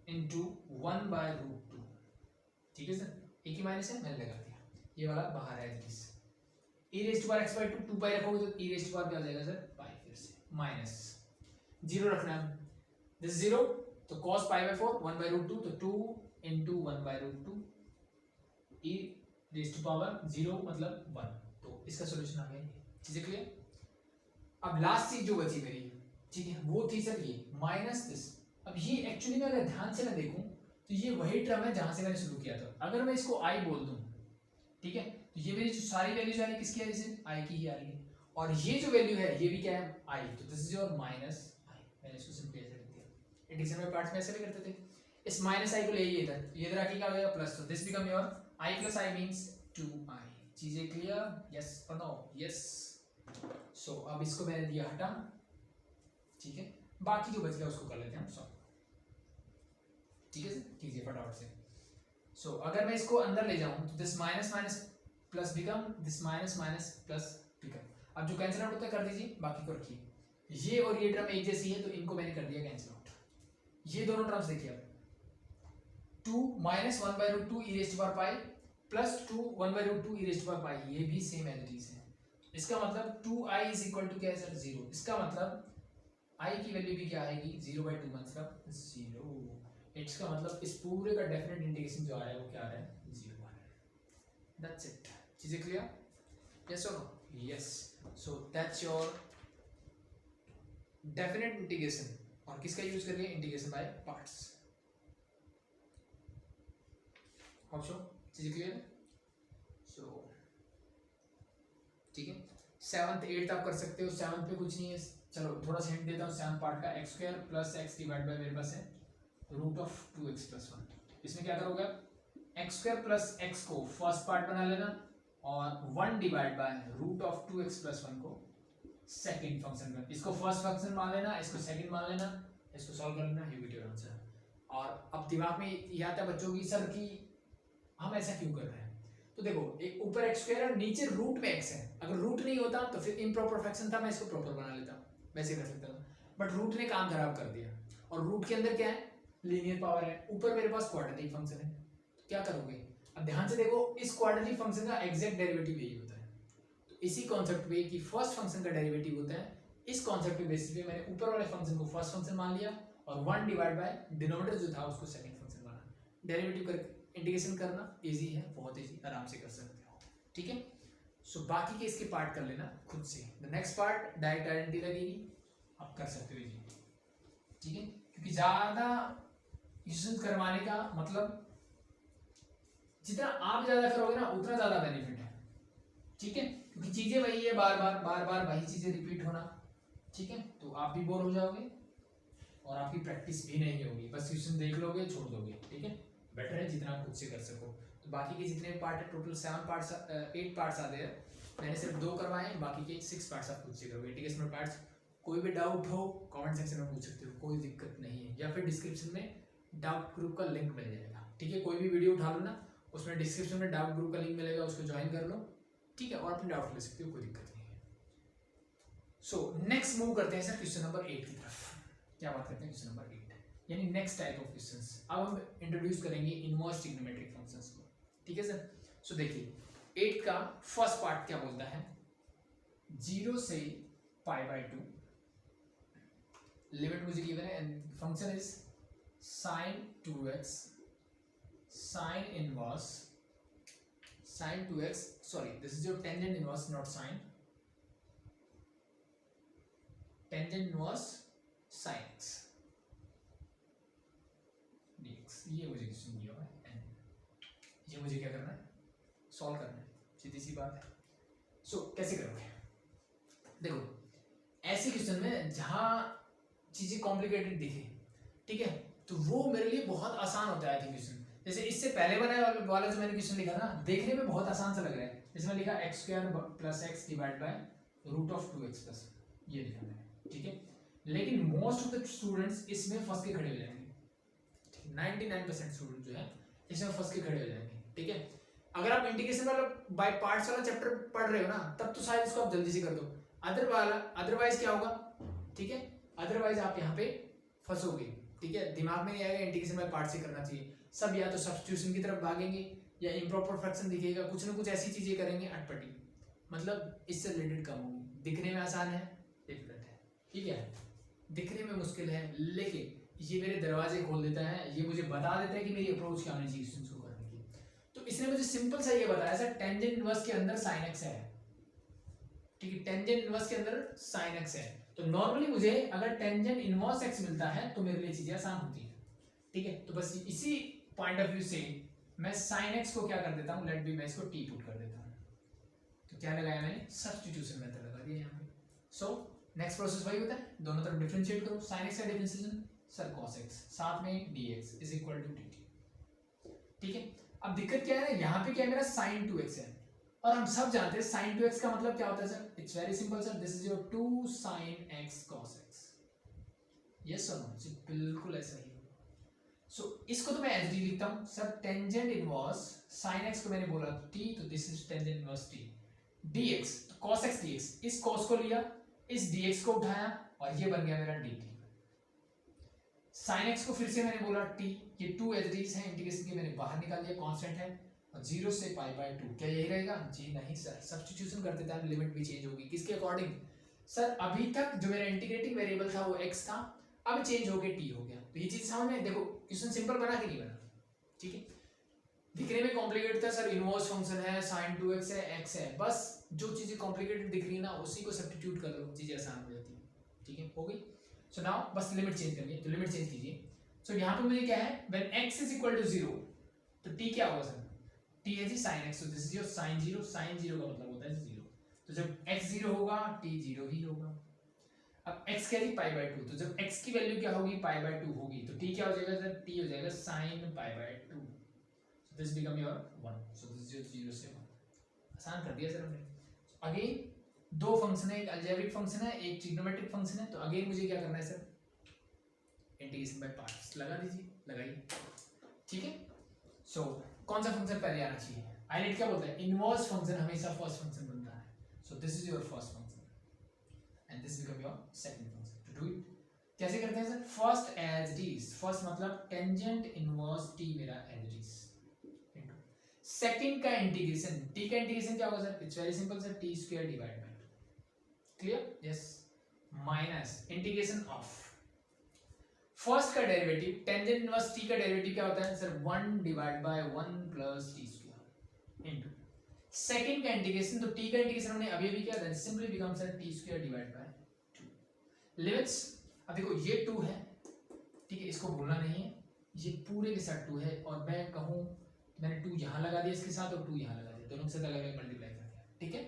A: into 1 by root 2, ठीक है सर, एक ही माइनस है मैंने लगा दिया, ये वाला बाहर है as e raise to power x/2 2 pi रखोगे तो e रेज़ टू पावर क्या हो जाएगा सर पाई, फिर से माइनस 0 रखना है, दिस 0, तो cos pi by 4 1 by root 2, तो 2 into 1 by root 2 e raise to power 0 मतलब 1, तो इसका सॉल्यूशन आ गया, चीजें क्लियर। अब लास्ट चीज जो बची मेरी, ठीक है, वो थी सर ये माइनस दिस। अब ये एक्चुअली में अगर ध्यान से ना देखूं तो ये वही टर्म है जहां से मैंने शुरू किया था। अगर मैं इसको आई बोल दूं, ठीक है, तो ये मेरी जो सारी वैल्यूज आ रही है किसकी आ रही है, आई की ही आ रही है, और ये जो वैल्यू है ये भी क्या है, आई, तो दिस इज योर माइनस आई। मैंने इसको सिंपली ऐसे लिख दिया, इंटीग्रेशन में पार्ट्स में ऐसे भी करते थे, इस माइनस आई को ले इधर, ये इधर आके क्या हो जाएगा प्लस, तो this become your I plus I means 2i। चीजें क्लियर, यस और नो, यस। सो अब इसको मैंने दिया हटा, ठीक है, बाकी जो बच गया उसको कर लेते हैं हम सॉल्व, ठीक है, कीजिए फटाफट से। सो अगर मैं इसको अंदर ले जाऊं तो this minus minus plus become this minus minus plus become, अब जो कैंसिल आउट होता है कर दीजिए, बाकी को रखिए, ये और ये टर्म एक जैसी है तो इनको मैंने कर दिया कैंसिल आउट। ये दोनों टर्म्स देखिए अब, 2 minus 1/√2 e raised to power pi plus 2 1/√2 e raised to power pi, ये भी सेम एज इट इज है। इसका मतलब 2i इज इक्वल टू क्या है सर, 0। इसका मतलब i की वैल्यू भी क्या आएगी, 0/2 मतलब 0। इसका मतलब इस पूरे का डेफिनेट इंटीग्रेशन जो आ रहा है वो क्या आ रहा है, 0 आ रहा है। That's it. चीजें क्लियर, यस और no, yes. So that's your definite integration, और किसका यूज करिए, integration by parts. Hope so चीजें क्लियर है। सो ठीक है, 7th 8th आप कर सकते हो, 7th पे कुछ नहीं है, चलो थोड़ा सा हिंट देता हूँ। 7th पार्ट का x² plus x divide bye मेरे पास है रूट ऑफ 2x प्लस 1। इसमें क्या करोगे, x² प्लस x को फर्स्ट पार्ट बना लेना और 1 divide by root of 2x plus 1 को सेकंड फंक्शन में, इसको फर्स्ट फंक्शन मान लेना, इसको सेकंड मान लेना, इसको सॉल्व कर लेना, यू गेट योर आंसर। और अब दिमाग में ये आता है बच्चों की, सर की हम ऐसा क्यों कर रहे हैं, तो देखो एक ऊपर x² है, नीचे रूट में x है, अगर रूट नहीं होता तो फिर इम्प्रॉपर फ्रैक्शन था, मैं इसको प्रॉपर बना लेता, वैसे कर सकता था, बट रूट ने काम खराब कर दिया, और रूट के अंदर क्या है, लीनियर पावर है, ऊपर मेरे पास क्वाड्रेटिक फंक्शन है, तो क्या करोगे, अब ध्यान से देखो, इस क्वाड्रेटिक फंक्शन का एग्जैक्ट डेरिवेटिव यही होता है, तो इसी कॉन्सेप्ट पे कि फर्स्ट फंक्शन का डेरिवेटिव होता है, इस कॉन्सेप्ट के बेसिस पे मैंने ऊपर वाले फंक्शन को फर्स्ट फंक्शन मान लिया और 1 डिवाइड बाय डिनोमिनेटर जो था उसको सेकंड फंक्शन माना। डेरिवेटिव करके इंटीग्रेशन करना इजी है, बहुत इजी, आराम से कर सकते हो, ठीक है। सो बाकी के इसके पार्ट कर लेना खुद से, the next part direct identity लगेगी, आप कर सकते हो इजी, ठीक है, क्योंकि ज्यादा यूज करवाने का मतलब जितना आप ज्यादा करोगे ना उतना ज्यादा बेनिफिट है, ठीक है, क्योंकि चीजें वही है, बार बार वही चीजें रिपीट होना, ठीक है, तो आप भी बोर हो जाओगे और आपकी प्रैक्टिस भी नहीं होगी, बस क्वेश्चन देख लोगे छोड़ दोगे, ठीक है, बेटर है जितना खुद से कर सको। तो बाकी के जितने पार्ट है, टोटल 7 पार्ट्स 8 पार्ट्स आते हैं, मैंने सिर्फ 2 करवाए, बाकी के 6 पार्ट्स आप खुद से करोगे। इंटीग्रेशन पार्ट्स कोई भी डाउट हो कमेंट सेक्शन में पूछ सकते हो, कोई दिक्कत नहीं है, या फिर डिस्क्रिप्शन में डाउट ग्रुप का लिंक मिल जाएगा, ठीक है, कोई भी वीडियो उठा लो ना, उसमें डिस्क्रिप्शन में डाउट ग्रुप का लिंक मिलेगा, उसको ज्वाइन कर लो, ठीक है, और अपने डाउट ले सकते हो, कोई दिक्कत नहीं है। सो नेक्स्ट मूव करते हैं सर क्वेश्चन नंबर 8 की तरफ। क्या बात करते हैं क्वेश्चन नंबर 8, यानी नेक्स्ट टाइप ऑफ क्वेश्चंस। अब हम इंट्रोड्यूस करेंगे इनवर्स ट्रिग्नोमेट्रिक फंक्शंस को, ठीक है सर। सो देखिए 8 का फर्स्ट पार्ट क्या बोलता है, 0 से π/2 लिमिट मुझे गिवन है and function is sin 2x sin inverse sin 2x, sorry this is your tangent inverse not sin, tangent inverse sin x dx, ये मुझे क्वेश्चन दिया हुआ है, ये मुझे क्या करना है, सॉल्व करना है, सीधी सी बात है। सो कैसे करोगे, देखो ऐसे क्वेश्चन में जहां चीजें कॉम्प्लिकेटेड दिखे, ठीक है, तो वो मेरे लिए बहुत आसान होता है। आई थिंक क्वेश्चन जैसे इससे पहले वाला जो मैंने क्वेश्चन लिखा ना, देखने में बहुत आसान सा लग रहा है, इसमें लिखा x² plus x divide by root of 2x plus, ये लिखा मैंने, ठीक है, लेकिन मोस्ट ऑफ द स्टूडेंट्स इसमें फंस के खड़े हो जाएंगे, 99% स्टूडेंट जो है इसमें फंस के खड़े हो जाएंगे, ठीक है। अगर आप इंटीग्रेशन वाला बाय पार्ट्स वाला चैप्टर पढ़ रहे हो ना, तब तो शायद इसको आप जल्दी से कर दो, अदरवाइज क्या होगा, ठीक है, अदरवाइज आप यहाँ पे फंसोगे, ठीक है, दिमाग में नहीं आएगा इंटीग्रेशन बाय पार्ट्स से करना चाहिए, सब या तो सब्स्टिट्यूशन की तरफ भागेंगे या इम्प्रॉपर फ्रैक्शन दिखेगा, कुछ ना कुछ ऐसी चीजें करेंगे अटपटी, मतलब इससे रिलेटेड कम होगी, दिखने में आसान है, डिफिकल्ट है, ठीक है, दिखने में मुश्किल है, लेकिन ये मेरे दरवाजे खोल देता है, ये मुझे बता देता है कि मेरी अप्रोच क्या होनी चाहिए क्वेश्चन को करने की। तो इसने मुझे सिंपल सा ये बताया सर, टेंजेंट इनवर्स के अंदर sin x है, ठीक है, टेंजेंट इनवर्स के अंदर sin x है, तो नॉर्मली मुझे अगर टेंजेंट इनवर्स x मिलता है तो मेरे लिए चीजें आसान होती है, ठीक है, तो बस इसी पॉइंट ऑफ व्यू से मैं साइन एक्स को क्या कर देता हूँ, लेट बी मैं इसको टी पुट कर देता हूँ। तो क्या लगाया मैंने, सब्स्टिट्यूशन मेथड लगा दिया यहाँ पे। सो नेक्स्ट प्रोसेस वही होता है, दोनों तरफ डिफरेंशिएट करो, साइन एक्स का डिफरेंशिएशन सर cos x साथ में dx is equal to dt। ठीक है, अब दिक्कत क्या है ना, यहाँ पे क्या है मेरा sin 2x है, और हम सब जानते हैं sin 2x का मतलब क्या होता है sir, it's very simple sir, this is your 2 sin x cos x। Yes और नो, जी बिल्कुल ऐसा ही। सो इसको तो मैं एच डी लिखता हूँ sir, tangent inverse sin x को मैंने बोला t, तो this is tangent inverse t dx, तो cos x dx, इस cos को लिया, इस dx को उठाया और ये बन गया मेरा dt। sin x को फिर से मैंने बोला t, ये 2 एच डीज है, इंटीग्रेशन के मैंने बाहर निकाल दिया, कांस्टेंट है, और 0 से पाई बाय 2, क्या यही रहेगा, जी नहीं सर, सब्स्टिट्यूशन करते टाइम लिमिट भी चेंज होगी, किसके अकॉर्डिंग सर, अभी तक जो मेरा इंटीग्रेटिंग वेरिएबल था वो x था, अब चेंज होके t हो गया। तो ये चीज समझ में, देखो क्वेश्चन सिंपल बना कि नहीं बना, ठीक है, दिखने में कॉम्प्लिकेटेड था सर, इनवर्स फंक्शन है, sin 2x है, x है, बस जो चीजें कॉम्प्लिकेटेड दिख रही है ना उसी को सब्स्टिट्यूट कर लो, चीजें आसान हो जाती है। ठीक है, हो गई। सो नाउ बस लिमिट चेंज करनी है, तो लिमिट चेंज कीजिए। सो यहाँ पे मुझे क्या है, when x is equal to 0, तो t क्या होगा सर, t है जी sin x, तो this is your sin 0, sin 0 का मतलब होता है 0, तो जब x 0 होगा t 0 ही होगा। अब x क्या है पाई बाय 2, तो जब x की वैल्यू क्या होगी, पाई बाय 2 होगी, तो t क्या हो जाएगा सर, t हो जाएगा sin pi by 2, so this become your 1, so this is your 0 से 1। आसान कर दिया सर हमने। अगेन दो फंक्शन है, एक अलजेब्रिक फंक्शन है, एक ट्रिग्नोमेट्रिक फंक्शन है, तो अगेन मुझे क्या करना है सर, इंटीग्रेशन बाय पार्ट्स लगा दीजिए, लगाइए। ठीक है, सो कौन सा फंक्शन पहले आना चाहिए, आईलेट क्या बोलता है, इनवर्स फंक्शन हमेशा फर्स्ट फंक्शन बनता है, so this is your first function and this become your second function. To do it कैसे करते हैं sir, first as it is, first मतलब टेंजेंट इनवर्स t मेरा एज इट इज, सेकंड का integration, t का integration क्या होगा sir, it's very simple sir, t square divide by, clear, yes, minus integration of first का derivative, tangent inverse t का derivative क्या होता है sir, 1 divide by 1 plus t square into second का integration, तो t का इंटीग्रेशन हमने अभी अभी किया था, simply become sir t square divide by 2। Limits, अब देखो ये 2 है, ठीक है, इसको भूलना नहीं है, ये पूरे के साथ 2 है, और मैं कहूँ मैंने 2 यहाँ लगा दिया इसके साथ और 2 यहाँ लगा दिया, दोनों के साथ अलग अलग मल्टीप्लाई कर दिया। ठीक है,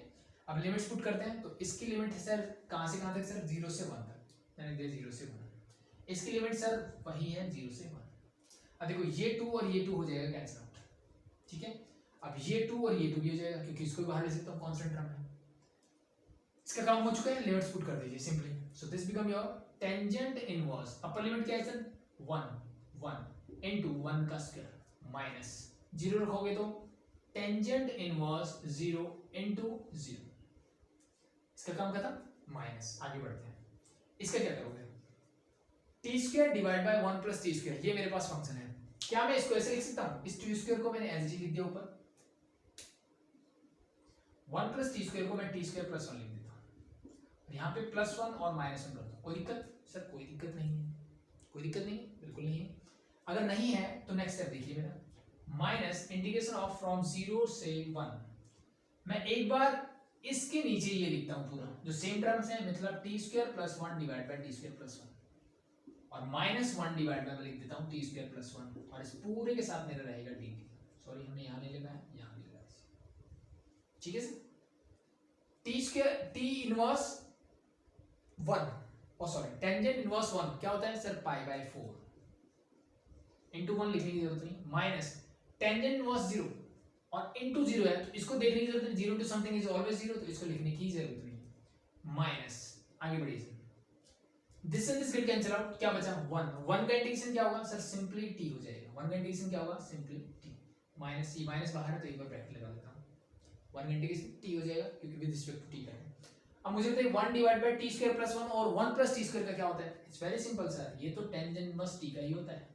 A: अब लिमिट्स पुट करते हैं, तो इसकी लिमिट है सर कहाँ से कहाँ तक सर, 0 से 1 तक, मैंने दिया 0 से 1, इसकी लिमिट सर वही है 0 से 1। अब देखो ये 2 और ये 2 हो जाएगा कैंसिल आउट, ठीक है, अब ये 2 और ये 2 भी हो जाएगा, क्योंकि इसको भी बाहर ले सकता हूँ, कांस्टेंट टर्म है, इसका काम हो चुका है, लिमिट्स पुट कर दीजिए simply, so this become your tangent inverse, upper limit क्या है सर 1 1 इनटू 1 का स्क्वायर माइनस 0 रखोगे तो टेंजेंट इनवर्स 0 इनटू 0, इसका काम खत्म, माइनस, आगे बढ़ते हैं, इसका क्या करोगे, T square divide by 1 plus T square, ये मेरे पास फंक्शन है, क्या मैं इसको ऐसे लिख सकता हूं, इस टी स्क्वायर को मैंने एज जी लिख दिया ऊपर, 1 प्लस टी स्क्वायर को मैं टी स्क्वायर प्लस 1 लिख देता हूं, यहाँ पे प्लस 1 और माइनस 1 करता हूं, कोई दिक्कत सर, कोई दिक्कत नहीं है, कोई दिक्कत नहीं है, बिल्कुल नहीं है। अगर नहीं है तो नेक्स्ट स्टेप देखिए मेरा, माइनस इंटीग्रेशन ऑफ फ्रॉम 0 से 1, मैं एक बार इसके नीचे ये लिखता हूं पूरा, जो सेम टर्म्स हैं, मतलब T square plus 1 divide bye T square plus 1, और माइनस 1 डिवाइड बाय मैं लिख देता हूं टी स्क्वायर प्लस 1, और इस पूरे के साथ मेरा रहेगा डी, सॉरी हमने यहाँ नहीं लिखा है, यहाँ लिखा है, ठीक है sir, T square T inverse 1, और सॉरी टेंजेंट इनवर्स 1 क्या होता है सर, पाई बाय 4 इनटू 1 लिखने की जरूरत नहीं, माइनस टेंजेंट इनवर्स 0 और इनटू 0 है, तो इसको देखने की जरूरत नहीं, 0 टू समथिंग इज ऑलवेज 0, तो इसको लिखने की जरूरत नहीं, माइनस, आगे बढ़िए, this and this get cancel out, क्या बचा 1, 1 का इंटीग्रेशन क्या होगा सर, सिंपली t हो जाएगा, 1 का इंटीग्रेशन क्या होगा, सिंपली t, माइनस ये माइनस बाहर है तो एक बार ब्रैकेट लगा देता हूं, 1 का इंटीग्रेशन t हो जाएगा, क्योंकि विद रिस्पेक्ट टू t का है। अब मुझे बताइए 1 divide bye t square plus 1 और 1 प्लस t स्क्वायर का क्या होता है, इट्स वेरी सिंपल सर, ये तो टेंजेंट इनवर्स t का ही होता है,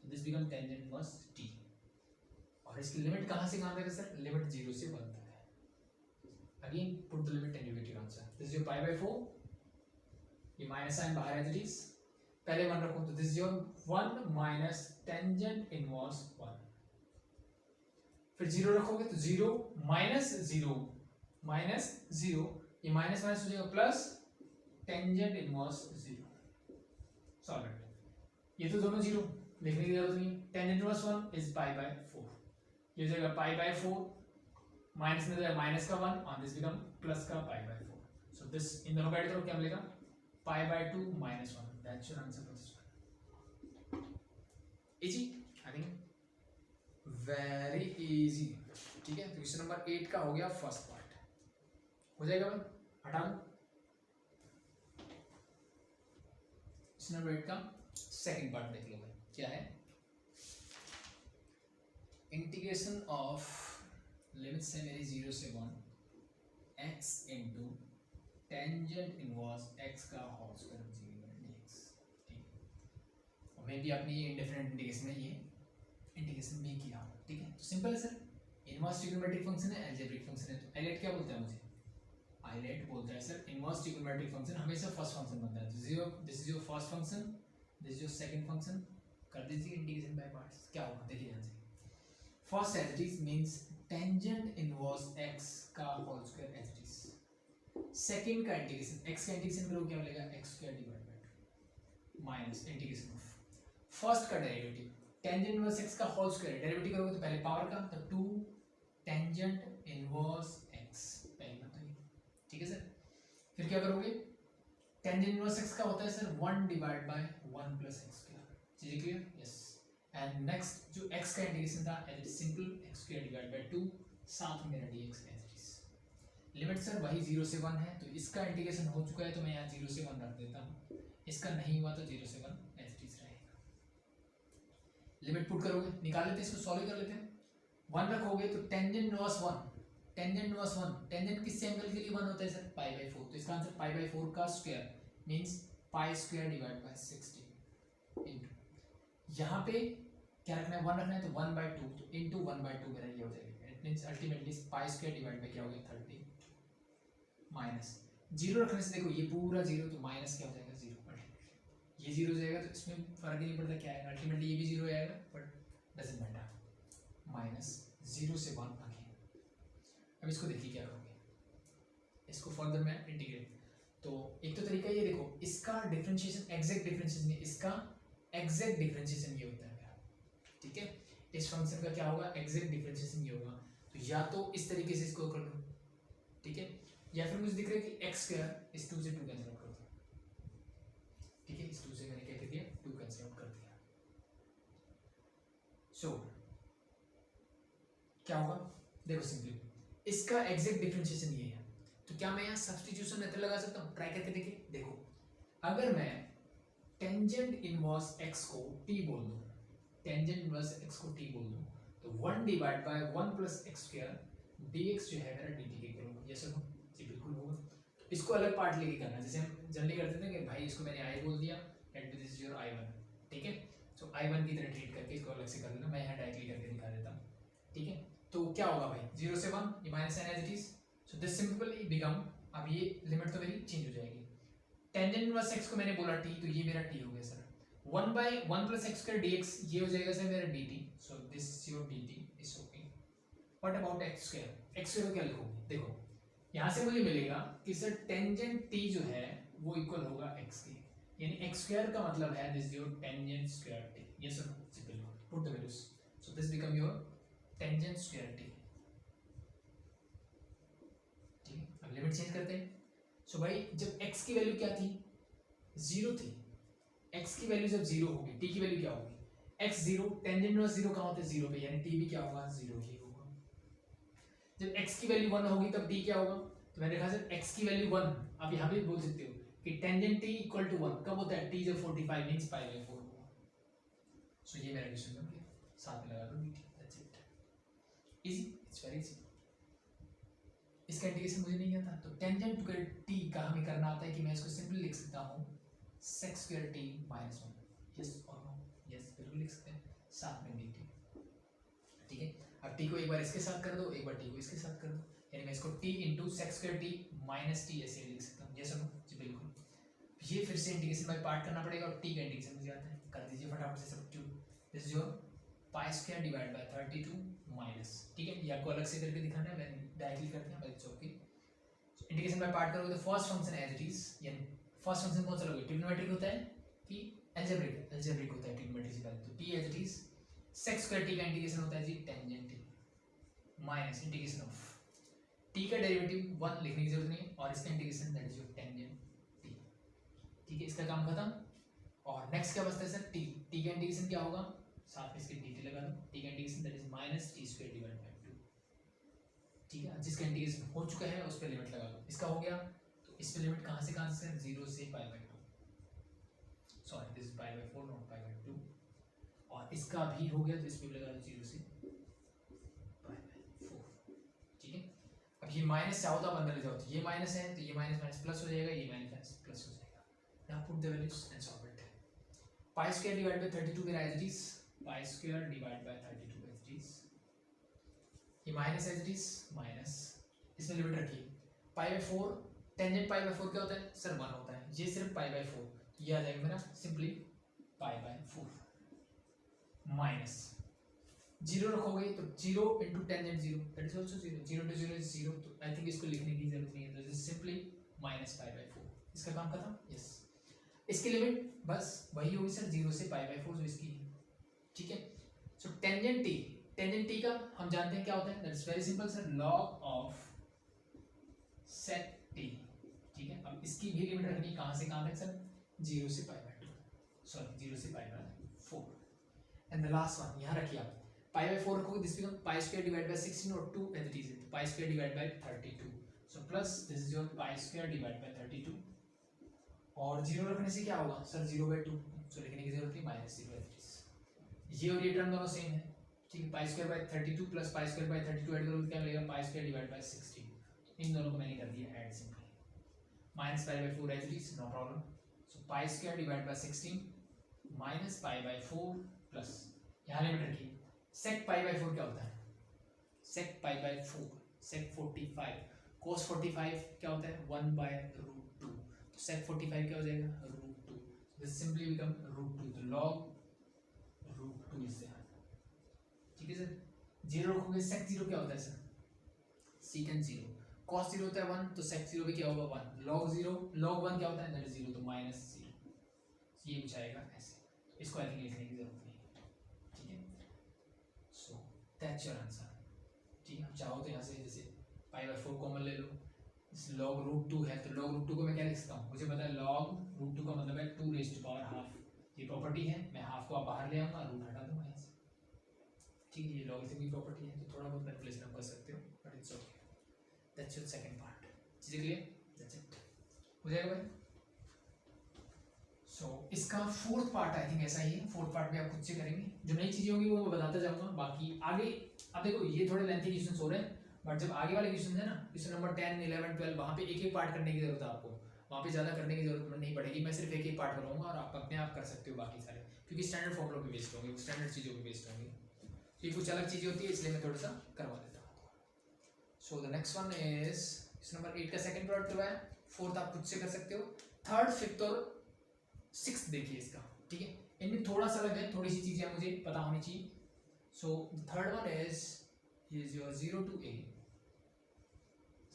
A: so this become tangent inverse t, और इसकी लिमिट कहां से कहां तक है सर, लिमिट 0 से 1 तक है, again put the limit and you get your answer, this is your pi by 4, ये माइनस साइन बाहर एज इट इज, पहले 1 रखो, तो this is your 1 minus tangent inverse 1, फिर 0 रखोगे तो 0 माइनस 0 माइनस 0, ये माइनस माइनस हो जाएगा plus tangent inverse 0, solve it, ये तो दोनों 0, लिखने की जरूरत नहीं। Tangent inverse 1 is pi by 4, ये हो जाएगा पाई बाय 4, माइनस में जाएगा माइनस का 1 ऑन दिस बिकम प्लस का पाई बाय 4, सो दिस इन दोनों का एड करो क्या मिलेगा पाई by 2 minus 1, that's your answer for this one. Easy, I think very easy, ठीक है। तो क्वेश्चन नंबर 8 का हो गया फर्स्ट पार्ट, हो जाएगा भाई, हटा दो। क्वेश्चन नंबर 8 का सेकंड पार्ट देख लो भाई, क्या है, इंटीग्रेशन ऑफ लिमिट्स है मेरी 0 से 1 x into tangent inverse x का होल स्क्वायर 0 dx, ठीक है। और मे भी आपने ये इंडिफरेंट इंटीग्रेशन में ये इंटीग्रेशन भी किया हो, ठीक है। तो सिंपल है सर, इनवर्स ट्रिग्नोमेट्रिक फंक्शन है, अलजेब्रिक फंक्शन है, तो आइलेट क्या बोलता है मुझे, आइलेट बोलता है सर इनवर्स ट्रिग्नोमेट्रिक फंक्शन हमेशा फर्स्ट फंक्शन बनता है। This is your first function, this is your second function, कर दीजिए इंटीग्रेशन बाय पार्ट्स, क्या होगा देखिए ध्यान से। First as it is means tangent inverse x का whole square as it is. Second का इंटीग्रेशन, x का इंटीग्रेशन करोगे क्या मिलेगा x square divide by 2 minus integration of first का डेरिवेटिव टेंजेंट इनवर्स x का होल स्क्वायर, डेरिवेटिव करोगे तो पहले पावर का, तो 2 टेंजेंट इनवर्स x, पहली बात तो ये, ठीक है सर। फिर क्या करोगे, टेंजेंट इनवर्स x का होता है sir 1 divide by 1 plus x square, चीजें क्लियर, यस। एंड नेक्स्ट जो x का इंटीग्रेशन था as it simple x square divide by 2, साथ में मेरा dx as it is. Limit sir वही 0 से 1 है, तो इसका इंटीग्रेशन हो चुका है तो मैं यहाँ 0 से 1 रख देता हूँ, इसका नहीं हुआ तो 0 से 1 एज इट इज रहेगा। लिमिट पुट करोगे, निकाल लेते हैं इसको, सॉल्व कर लेते हैं। 1 रखोगे तो tangent inverse 1, tangent inverse 1, tangent किस एंगल के लिए 1 होता है सर, पाई बाय 4, तो इसका आंसर पाई बाय 4 का स्क्वायर मींस पाई स्क्वायर डिवाइड बाय 60 इनटू, यहाँ पे क्या रखना है 1 रखना है तो 1 बाय 2, तो इनटू 1 बाय 2 मेरा ये हो जाएगा, it means ultimately pi square divide bye क्या हो गया 30 माइनस 0 रखने से देखो ये पूरा 0, तो माइनस क्या हो जाएगा 0, ये 0 हो जाएगा तो इसमें फर्क ही नहीं पड़ता क्या है, अल्टीमेटली ये भी 0 आएगा बट डजंट मैटर, माइनस 0 से 1 अगेन। अब इसको देखिए क्या करोगे, इसको फर्दर मैं इंटीग्रेट, तो एक तो तरीका ये देखो, इसका डिफरेंशिएशन एग्जैक्ट डिफरेंशिएशन नहीं, इसका एग्जैक्ट डिफरेंशिएशन ये होता है मेरा, ठीक है। इस फंक्शन का क्या होगा, एग्जैक्ट डिफरेंशिएशन ये होगा, तो या तो इस तरीके से इसको कर लो, ठीक है, या फिर मुझे दिख रहा है कि x स्क्वायर इस 2 से 2 कैंसिल आउट कर दो, ठीक है, इस 2 से मैंने क्या कर दिया 2 कैंसिल आउट कर दिया। सो क्या होगा, देखो सिंपली इसका एग्जैक्ट डिफरेंशिएशन ये है, तो क्या मैं यहाँ सब्स्टिट्यूशन मेथड लगा सकता हूँ, ट्राई करके देखिए। देखो अगर मैं टेंजेंट इनवर्स x को t बोल दूं, टेंजेंट इनवर्स x को t बोल दूं, तो 1 divide by 1 plus x square dx जो है मेरा dt के इक्वल होगा, ये सब जी बिल्कुल होगा। इसको अलग पार्ट लेके करना, जैसे हम जनरली करते थे कि भाई इसको मैंने i बोल दिया and this is your i1, ठीक है, तो i1 की तरह ट्रीट करके इसको अलग से कर लेना, मैं यहाँ डायरेक्टली करके दिखा देता हूँ, ठीक है। तो क्या होगा भाई 0 से 1 ये minus sine as it is, so this simply become, अब ये लिमिट तो मेरी चेंज हो जाएगी, टेंजेंट इनवर्स x को मैंने बोला t, तो ये मेरा t हो गया sir, 1 by 1 plus x square dx ये हो जाएगा सर मेरा dt, so this is your dt is okay. What about x square? x square को क्या लिखोगे, देखो यहाँ से मुझे मिलेगा कि सर टेंजेंट t जो है वो इक्वल होगा x के, यानी x square का मतलब है this is your tangent square t, yes or no, simple put the values, so this become your tangent square t, ठीक है। अब लिमिट चेंज करते हैं, सो भाई जब x की वैल्यू क्या थी 0 थी, x की वैल्यू जब 0 होगी t की वैल्यू क्या होगी, x 0, टेंजेंट इनवर्स 0 कहाँ होता है 0 पे, यानी t भी क्या होगा 0 ही होगा। जब x की वैल्यू 1 होगी तब t क्या होगा, तो मैंने कहा सर x की वैल्यू 1, आप यहाँ भी बोल सकते हो कि टेंजेंट t इक्वल टू 1 कब होता है, t जब 45 मींस पाई बाय 4 होगा। सो ये मेरा क्वेश्चन बन गया, साथ में लगा दो dt, that's it, easy, it's very easy. इसका इंटीग्रेशन मुझे नहीं आता, तो टेंजेंट टू t का हमें करना आता है कि मैं इसको सिंपली लिख सकता हूँ sec square t minus 1, yes or no, yes बिल्कुल लिख सकते हैं, साथ में dt, ठीक है। अब t को एक बार इसके साथ कर दो, एक बार t को इसके साथ कर दो, यानी मैं इसको t into sec square t minus t ऐसे लिख सकता हूँ, yes or no, जी बिल्कुल। ये फिर से इंटीग्रेशन बाय पार्ट करना पड़ेगा, और t का इंटीग्रेशन मुझे आता है, कर दीजिए फटाफट से substitute, this is your pi square divide by 32 minus, ठीक है, ये आपको अलग से करके दिखाना है, मैंने डायरेक्टली करते हैं बस ओके। इंटीग्रेशन बाय पार्ट करोगे तो first function as it is, यानी फर्स्ट फंक्शन कौन सा लोगे, ट्रिग्नोमेट्रिक होता है कि एल्जेब्रिक होता है ट्रिग्नोमेट्री से पहले, तो T as it is sec square T का इंटीग्रेशन होता है जी tangent T minus integration of T का डेरिवेटिव 1 लिखने की जरूरत नहीं है और इसका integration that is your tangent T. ठीक है, इसका काम खत्म। और नेक्स्ट क्या बचता है सर, टी का इंटीग्रेशन क्या होगा, साथ में इसके dt लगा दो, टी का integration that is minus t square divide by 2। ठीक है, जिसका इंटीग्रेशन हो चुका है उस पे लिमिट लगा लो, इसका हो गया तो इस पे लिमिट कहां से 0 से पाई by 2, sorry this is pi by 4 not pi by 2, और इसका भी हो गया तो इस पे लगा दो 0 से पाई बाय 4। ठीक है, अब ये माइनस से होता बंदर ले जाओ तो ये माइनस है तो ये माइनस माइनस प्लस हो जाएगा, ये माइनस प्लस हो जाएगा। Now put the values and solve it. Pi square divide by 32 मेरा as it is pi square divide by 32 as it is, ये minus as it is minus, इसमें limit रखिए pi by 4, tangent pi by 4 क्या होता है sir 1 होता है, ये सिर्फ पाई बाय 4, ये आ जाएगा मेरा सिंपली पाई बाय 4 माइनस 0 रखोगे तो 0 into tangent 0 that is also 0, 0 into 0 is 0, तो आई थिंक इसको लिखने की जरूरत नहीं है, this is simply minus pi by 4। इसका काम खत्म। यस, इसकी लिमिट बस वही होगी सर 0 से पाई बाय 4 जो इसकी है। ठीक है, सो टेंजेंट टी का हम जानते हैं क्या होता है, that's very simple sir, log of sec t. ठीक है, अब इसकी भी लिमिट रखनी है कहां से कहां तक सर, 0 से पाई बाय 2, सॉरी 0 से पाई by 4। And the last one यहां रखिए आप, पाई बाय 4 रखोगे this become pi square divide by 16 और 2 एज इट इज, तो पाई square divide by 32, so plus this is your pi square divide by 32, और 0 रखने से क्या होगा सर 0/2, सो लिखने की जरूरत नहीं माइनस 0 एज इट इज। ये और ये टर्म दोनों सेम है। ठीक है, पाई स्क्वायर बाय 32 प्लस पाई स्क्वायर बाय 32 ऐड करोगे क्या मिलेगा, पाई स्क्वायर डिवाइड बाय 16, इन दोनों को मैंने कर दिया add simply, minus pi by 4 as it is, no problem. So pi square divide by 16 minus pi by 4 plus, यहाँ लिमिट रखिए, सेक पाई बाय 4 क्या होता है, सेक पाई बाय 4 सेक 45, cos 45 क्या होता है 1/√2, तो सेक 45 क्या हो जाएगा √2, दिस सिंपली बिकम √2, तो log √2 इज देयर। ठीक है सर, 0 रखोगे सेक 0 क्या होता है सर, secant 0, cos 0 होता है 1, तो sec 0 भी क्या होगा 1, log 0 log 1 क्या होता है दैट इज 0, तो -0, ये कुछ आएगा ऐसे, इसको आई थिंक लिखने की जरूरत नहीं है। ठीक है, सो दैट्स योर आंसर। ठीक है, चाहो तो यहाँ से जैसे पाई बाय 4 कॉमन ले लो, इस log √2 है तो log √2 को मैं क्या लिख सकता हूँ, मुझे पता है log √2 का मतलब है 2⁻², ये प्रॉपर्टी है, मैं हाफ को आप बाहर ले आऊँगा, रूट हटा दूंगा यहाँ से। ठीक है, ये लॉगरिथम की प्रॉपर्टी है तो थोड़ा बहुत मैनिपुलेशन आप कर सकते हो, but it's okay. That's your second part, चीजें क्लियर, दैट्स इट, हो जाएगा भाई। सो इसका फोर्थ पार्ट आई थिंक ऐसा ही है, फोर्थ पार्ट में आप खुद से करेंगे, जो नई चीजें होंगी वो मैं बताता जाऊंगा, बाकी आगे अब देखो ये थोड़े लेंथी क्वेश्चंस हो रहे हैं, बट जब आगे वाले क्वेश्चन है ना, क्वेश्चन नंबर 10 11 12 वहाँ पे एक एक पार्ट करने की जरूरत है आपको, वहाँ पे ज़्यादा करने की जरूरत नहीं पड़ेगी, मैं सिर्फ एक एक पार्ट कराऊंगा और आप अपने आप कर सकते हो बाकी सारे, क्योंकि स्टैंडर्ड फॉर्मुलों पे बेस्ड होंगे, स्टैंडर्ड चीज़ों पे बेस्ड होंगे, तो ये कुछ अलग चीज़ें होती है इसलिए मैं थोड़ा सा करवा देता हूँ। सो the next one is question number 8 का सेकंड प्रोडक्ट करवाया, फोर्थ आप खुद से कर सकते हो, थर्ड फिफ्थ और सिक्स्थ देखिए इसका। ठीक है, इनमें थोड़ा सा अलग है, थोड़ी सी चीज़ें मुझे पता होनी चाहिए। So the third one is your 0 to a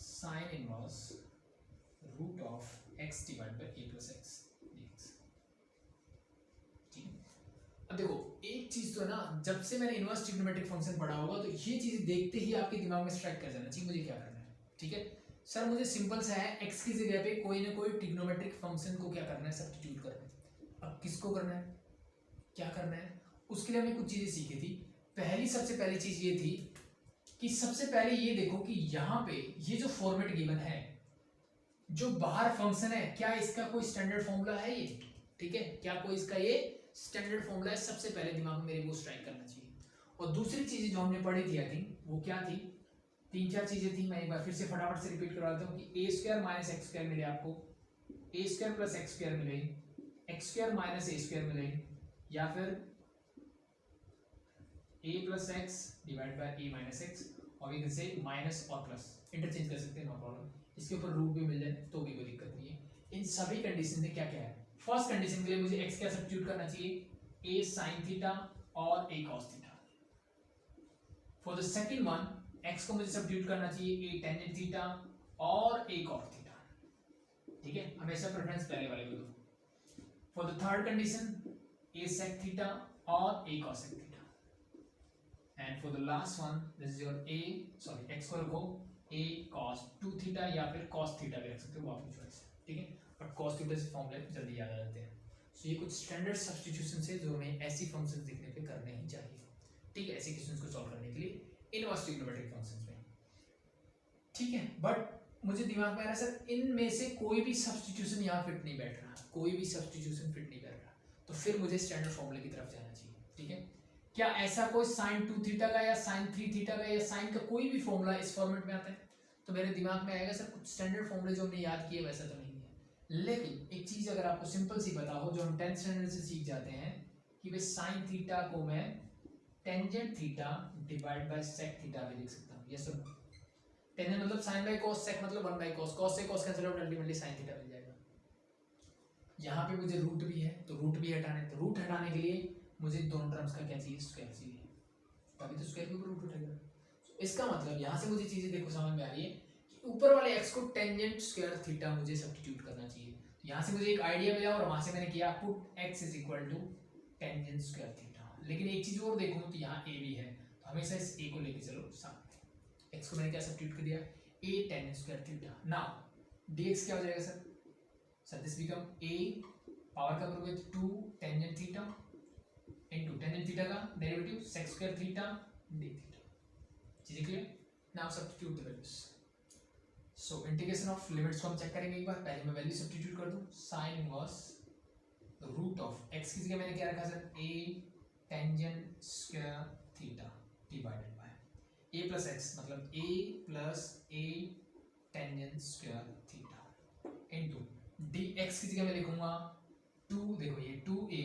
A: sin inverse root of x divide by a plus x dx। ठीक है, अब देखो एक चीज तो है ना, जब से मैंने इनवर्स ट्रिग्नोमेट्रिक फंक्शन पढ़ा होगा तो ये चीज देखते ही आपके दिमाग में स्ट्राइक कर जाना चाहिए मुझे क्या करना है। ठीक है सर, मुझे सिंपल सा है, x की जगह पे कोई ना कोई ट्रिग्नोमेट्रिक फंक्शन को क्या करना है, सब्स्टिट्यूट करना है। अब किसको करना है, क्या करना है, उसके लिए हमने कुछ चीजें सीखी थी। सबसे पहली चीज ये थी कि सबसे पहले ये देखो कि यहाँ पे ये जो फॉर्मेट गिवन है, जो बाहर फंक्शन है, क्या इसका कोई स्टैंडर्ड फॉर्मूला है ये। ठीक है, क्या कोई इसका ये स्टैंडर्ड फॉर्मूला है, सबसे पहले दिमाग में मेरे वो स्ट्राइक करना चाहिए। और दूसरी चीज जो हमने पढ़ी थी आई थिंक वो क्या थी, 3-4 चीजें थी, मैं एक बार फिर से फटाफट से रिपीट करवा देता हूँ कि a square minus x square मिले आपको, a square plus x square मिले, x square minus a square मिले, या फिर a plus x divide by a minus x, और इधर से माइनस और प्लस इंटरचेंज कर सकते हैं, नो प्रॉब्लम। इसके ऊपर रूट भी मिल जाए तो भी कोई दिक्कत नहीं है। इन सभी कंडीशन में क्या क्या है, फर्स्ट कंडीशन के लिए मुझे x क्या सब्स्टिट्यूट करना चाहिए, a sin थीटा और a cos theta. For the second one x को मुझे सब्स्टिट्यूट करना चाहिए a tan थीटा और a cos थीटा। ठीक है, हमेशा प्रेफरेंस पहले वाले को दो। For the third condition a sec theta or a cos sec theta, and for the last one this is your x को रखो a cos 2 theta या फिर cos theta भी रख सकते हो, वो आपकी चॉइस है, ठीक है। बट cos theta से फॉर्मूले जल्दी याद आ जाते हैं। सो ये कुछ स्टैंडर्ड सब्स्टिट्यूशन से जो हमें ऐसी फंक्शंस दिखने पे करने ही चाहिए, ठीक है, ऐसे क्वेश्चंस को सॉल्व करने के लिए इनवर्स ट्रिग्नोमेट्रिक फंक्शंस में, ठीक है। बट मुझे दिमाग में आ रहा है सर इनमें से कोई भी सब्स्टिट्यूशन यहाँ फिट नहीं बैठ रहा, कोई भी सब्स्टिट्यूशन फिट नहीं बैठ रहा, तो फिर मुझे स्टैंडर्ड फॉर्मूले की तरफ जाना चाहिए, ठीक है। क्या ऐसा कोई sin 2 थीटा का या sin 3 थीटा का या sin का कोई भी फॉर्मूला इस फॉर्मेट में आता है? तो मेरे दिमाग में आएगा सर कुछ स्टैंडर्ड फॉर्मूले जो हमने याद किए वैसा तो नहीं है। लेकिन एक चीज अगर आपको सिंपल सी पता हो, जो हम 10th स्टैंडर्ड से सीख जाते हैं कि भाई sin थीटा को मैं tangent theta divide bye sec theta भी लिख सकता हूँ। ये सब टेंजेंट मतलब sin बाय cos, sec मतलब 1 बाय cos, cos से cos cancel out, ultimately sin theta मिल जाएगा। यहाँ पे मुझे रूट भी है तो रूट भी हटाने, तो रूट हटाने के लिए मुझे दोनों टर्म्स का क्या चाहिए, स्क्वायर चाहिए, तभी तो स्क्वायर के ऊपर रूट उठेगा। तो इसका मतलब यहाँ से मुझे चीजें देखो समझ में आ रही है कि ऊपर वाले x को टेंजेंट स्क्वायर थीटा मुझे सब्स्टिट्यूट करना चाहिए। तो यहाँ से मुझे एक आइडिया मिला और वहां से मैंने किया put x is equal to tangent square theta. लेकिन एक चीज और देखूँ तो यहाँ a भी है, तो हमेशा इस a को लेके चलो सामने। x को मैंने क्या सब्स्टिट्यूट कर दिया, a tangent square theta. Now dx क्या हो जाएगा sir, so this become a power का करोगे 2 tangent theta into tangent theta का derivative sec square theta d theta. चीजें clear? Now substitute the values. So integration of limits को हम check करेंगे एक बार। पहले मैं वैल्यू सब्स्टिट्यूट कर दूं, sin inverse root of x की जगह मैंने क्या रखा sir, a tangent square theta divided by a plus x मतलब a plus a tangent square theta into dx की जगह मैं लिखूंगा 2, देखो ये 2a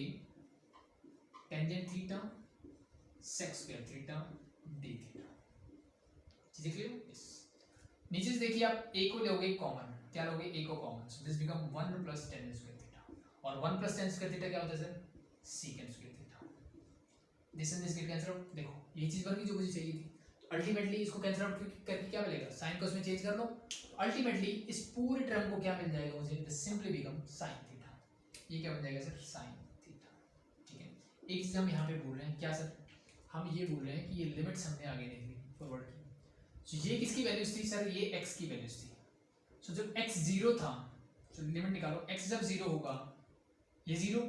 A: tangent theta sec square theta d theta. चीजें क्लियर? यस। नीचे से देखिए आप a को लोगे कॉमन, क्या लोगे, a को common, so this become 1 plus tangent square theta, और 1 प्लस टेंजेंट स्क्वायर थीटा क्या होता है sir, secant square theta. This and this get cancel out, देखो ये चीज बन गई जो मुझे चाहिए थी। अल्टीमेटली इसको कैंसिल आउट करके क्या मिलेगा, साइन को इसमें चेंज कर लो, अल्टीमेटली इस पूरे टर्म को क्या मिल जाएगा मुझे, this simply become sin theta. ये क्या बन जाएगा सर, sin थीटा, ठीक है। एक चीज हम यहाँ पे भूल रहे हैं, क्या सर, हम ये भूल रहे हैं कि ये लिमिट्स हमने आगे नहीं ली फॉरवर्ड की। सो ये किसकी वैल्यूज थी सर, ये x की वैल्यूज थी। सो जब x 0 था, तो लिमिट निकालो, x जब 0 होगा, ये 0,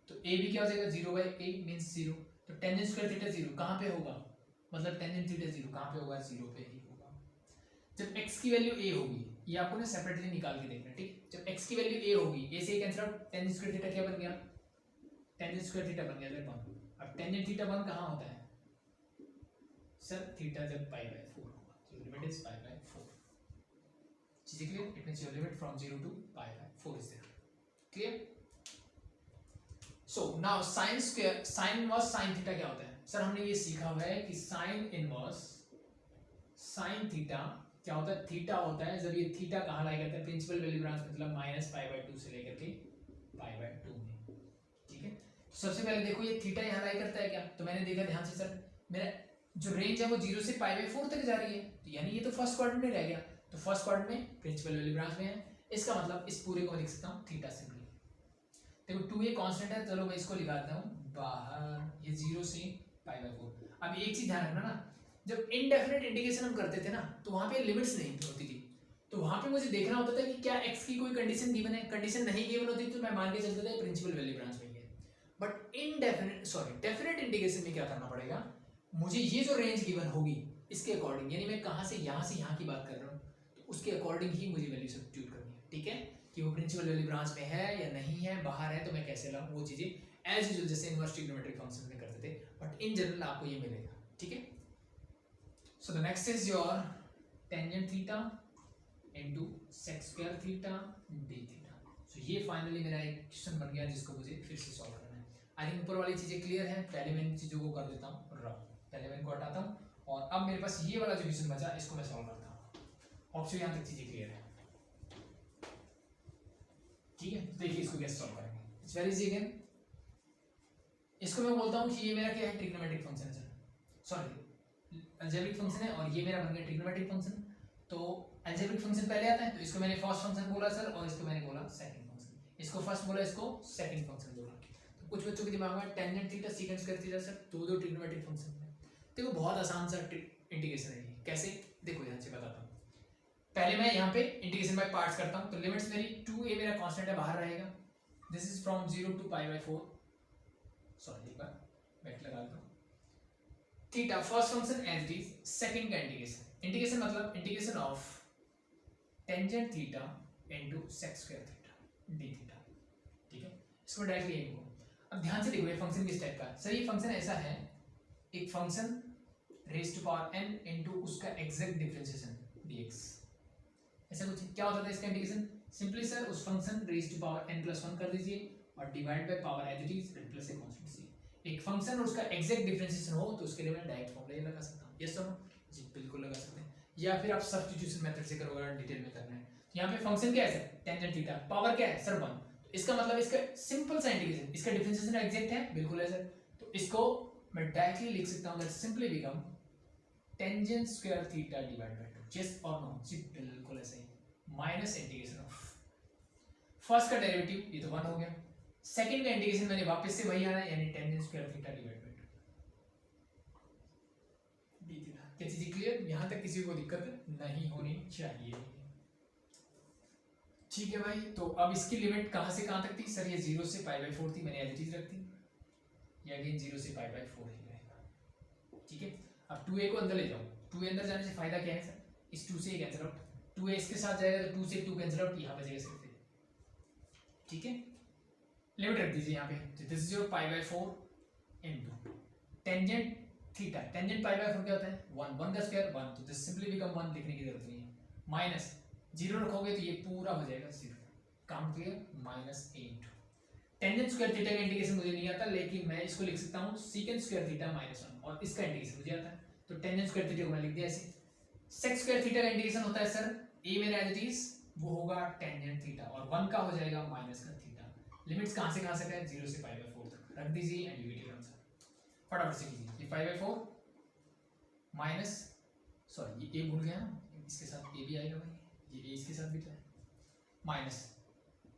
A: तो a भी क्या हो जाएगा, 0 बाय a मींस 0, तो टेंजेंट स्क्वायर थीटा 0 कहाँ पे होगा, मतलब टेंजेंट थीटा 0 कहाँ पे होगा, 0 पे ही होगा। जब x की वैल्यू a होगी, ये आपको ना सेपरेटली निकाल के देखना, ठीक। जब x की वैल्यू a होगी, a से cancel out, tangent square theta क्या बन गया, टेंजेंट स्क्वायर थीटा बन गया 1। अब टेंजेंट थीटा 1 कहाँ होता है सर, थीटा जब पाई बाय 4 होगा, तो लिमिट इज पाई बाय 4। चीजें clear? It means your limit from 0 to pi by 4 is there. Clear? So now sin square, sin inverse sin theta क्या होता है सर, हमने ये सीखा हुआ है कि sin इनवर्स sin थीटा क्या होता है, थीटा होता है जब ये थीटा कहाँ लाई करता है, प्रिंसिपल वैल्यू ब्रांच मतलब माइनस पाई बाय 2 से लेकर के पाई बाय 2 में, ठीक है। सबसे पहले देखो ये थीटा यहाँ लाई करता है क्या, तो मैंने देखा ध्यान से सर, मेरा जो रेंज है वो 0 से पाई बाय 4 तक जा रही है, तो यानी ये तो फर्स्ट क्वाड्रेंट में रह गया, तो फर्स्ट क्वाड्रेंट में प्रिंसिपल वैल्यू ब्रांच में है, इसका मतलब इस पूरे को मैं लिख सकता हूँ थीटा सिंपली। देखो 2a कांस्टेंट है, चलो मैं इसको लिखाता हूँ बाहर, ये 0 से पाई बाय 4। अब एक चीज ध्यान रखना ना, जब इनडेफिनेट इंटीग्रेशन हम करते थे ना, तो वहां पे लिमिट्स नहीं होती थी, तो वहां पे मुझे देखना होता था कि क्या x की कोई कंडीशन गिवन है, कंडीशन नहीं गिवन होती तो मैं मान के चलता था प्रिंसिपल वैल्यू ब्रांच में है। बट इनडेफिनेट डेफिनेट इंटीग्रेशन में क्या करना पड़ेगा, मुझे ये जो रेंज गिवन होगी इसके अकॉर्डिंग, यानी मैं कहाँ से यहाँ की बात कर रहा हूँ, तो उसके अकॉर्डिंग ही मुझे वैल्यू सब्स्टिट्यूट करनी है, ठीक है, कि वो प्रिंसिपल वैल्यू ब्रांच में है या नहीं है, बाहर है तो मैं कैसे लाऊं, वो चीजें एज यूजुअल जैसे इनवर्स ट्रिग्नोमेट्रिक फंक्शंस में करते थे, बट इन जनरल आपको ये मिलेगा, ठीक है। So the next is your tangent theta into sec square theta d theta. So ये फाइनली मेरा एक क्वेश्चन बन गया जिसको मुझे फिर से सॉल्व करना है। आई थिंक ऊपर वाली चीजें क्लियर है, पहले मैं इन चीजों को कर देता हूँ रफ, पहले मैं इनको हटाता हूँ, और अब मेरे पास ये वाला जो क्वेश्चन बचा इसको मैं सॉल्व करता हूँ। ऑप्शन यहाँ तक चीजें क्लियर है, ठीक है। देखिए इसको कैसे सॉल्व करेंगे, इट्स वेरी इजी अगेन। इसको मैं बोलता हूँ कि ये मेरा क्या है, ट्रिग्नोमेट्रिक फंक्शन है सर, सॉरी अलजेब्रिक फंक्शन है, और ये मेरा बन गया ट्रिग्नोमेट्रिक फंक्शन। तो अलजेब्रिक फंक्शन पहले आता है, तो इसको मैंने फर्स्ट फंक्शन बोला सर, और इसको मैंने बोला सेकंड फंक्शन। इसको फर्स्ट बोला, इसको सेकंड फंक्शन बोला। तो कुछ बच्चों के दिमाग में tangent theta second square theta sir दो ट्रिग्नोमेट्रिक फंक्शन है। देखो बहुत आसान सा इंटीग्रेशन है ये। कैसे, देखो यहाँ से बताता हूँ। पहले मैं यहाँ पे इंटीग्रेशन बाय पार्ट्स करता हूँ। तो लिमिट्स मेरी 2a मेरा कांस्टेंट है, बाहर रहेगा। This is from 0 to π/4। Sorry, एक बार बैक लगा दो। Theta first function as it is, second का इंटीग्रेशन। इंटीग्रेशन मतलब integration of tangent theta into sec square theta D theta. ठीक है, इसको डायरेक्टली यही लिखो। अब ध्यान से देखो ये फंक्शन किस टाइप का है। सर ये फंक्शन ऐसा है, एक function raise to power n into उसका एग्जैक्ट डिफरेंशिएशन dx। ऐसा कुछ क्या होता था इसका इंटीग्रेशन? सिंपली सर उस function raise to power n+1 कर दीजिए और divide by power as it is n plus a constant C. एक फंक्शन और उसका एग्जैक्ट डिफरेंशिएशन हो तो उसके लिए मैं डायरेक्ट फॉर्मूला ये लगा सकता हूं। यस सर, जी बिल्कुल लगा सकते हैं। या फिर आप सब्स्टिट्यूशन मेथड से करोगे अगर डिटेल में करना है। यहाँ पे फंक्शन क्या है सर? Tangent theta. पावर क्या है सर? 1। तो इसका मतलब इसका सिंपल सा इंटीग्रेशन, इसका डिफरेंशिएशन एग्जैक्ट है, बिल्कुल है सर। तो इसको मैं डायरेक्टली लिख सकता हूं, that simply become tangent square theta divide by 2। Yes और नो? जी बिल्कुल ऐसा ही। माइनस इंटीग्रेशन ऑफ फर्स्ट का डेरिवेटिव, ये तो 1 हो गया। सेकंड का इंटीग्रेशन मैंने वापस से वही आना है, यानी tangent square theta divide by 2 D theta. क्या चीज क्लियर? यहां तक किसी को दिक्कत नहीं होनी चाहिए। ठीक है भाई, तो अब इसकी लिमिट कहां से कहां तक थी सर? ये 0 से π/4 थी, मैंने एज इट इज रख दी। ये अगेन 0 से π/4 ही रहेगा। ठीक है, अब 2a को अंदर ले जाओ। 2a अंदर जाने से फायदा क्या है सर? इस 2 से कैंसिल आउट, 2a इसके साथ जाएगा तो 2 से 2 कैंसिल आउट, यहां बचेगा सिर्फ। ठीक है, लिमिट रख दीजिए यहाँ पे। This is your π/4 into tangent theta. Tangent π/4 क्या होता है? 1 का स्क्वायर 1। तो दिस सिंपली बिकम 1, लिखने की जरूरत नहीं है। माइनस 0 रखोगे तो ये पूरा हो जाएगा 0। काम क्लियर? -8। टेंजेंट स्क्वायर थीटा का इंटीग्रेशन मुझे नहीं आता, लेकिन मैं इसको लिख सकता हूँ सीकेंट स्क्वायर थीटा -1, और इसका इंटीग्रेशन मुझे आता है। तो टेंजेंट स्क्वायर थीटा को मैं लिख दिया ऐसे। सेक स्क्वायर थीटा का इंटीग्रेशन होता है सर, a मेरा एज इट इज वो होगा टेंजेंट थीटा, और 1 का हो जाएगा माइनस का थीटा। लिमिट्स कहां से कहां तक है? 0 से π/4 तक रख दीजिए and you get your answer. फटाफट से कीजिए। ये π/4 माइनस, सॉरी ये a भूल गया ना, इसके साथ a भी आएगा भाई, ये a इसके साथ भी तो है। माइनस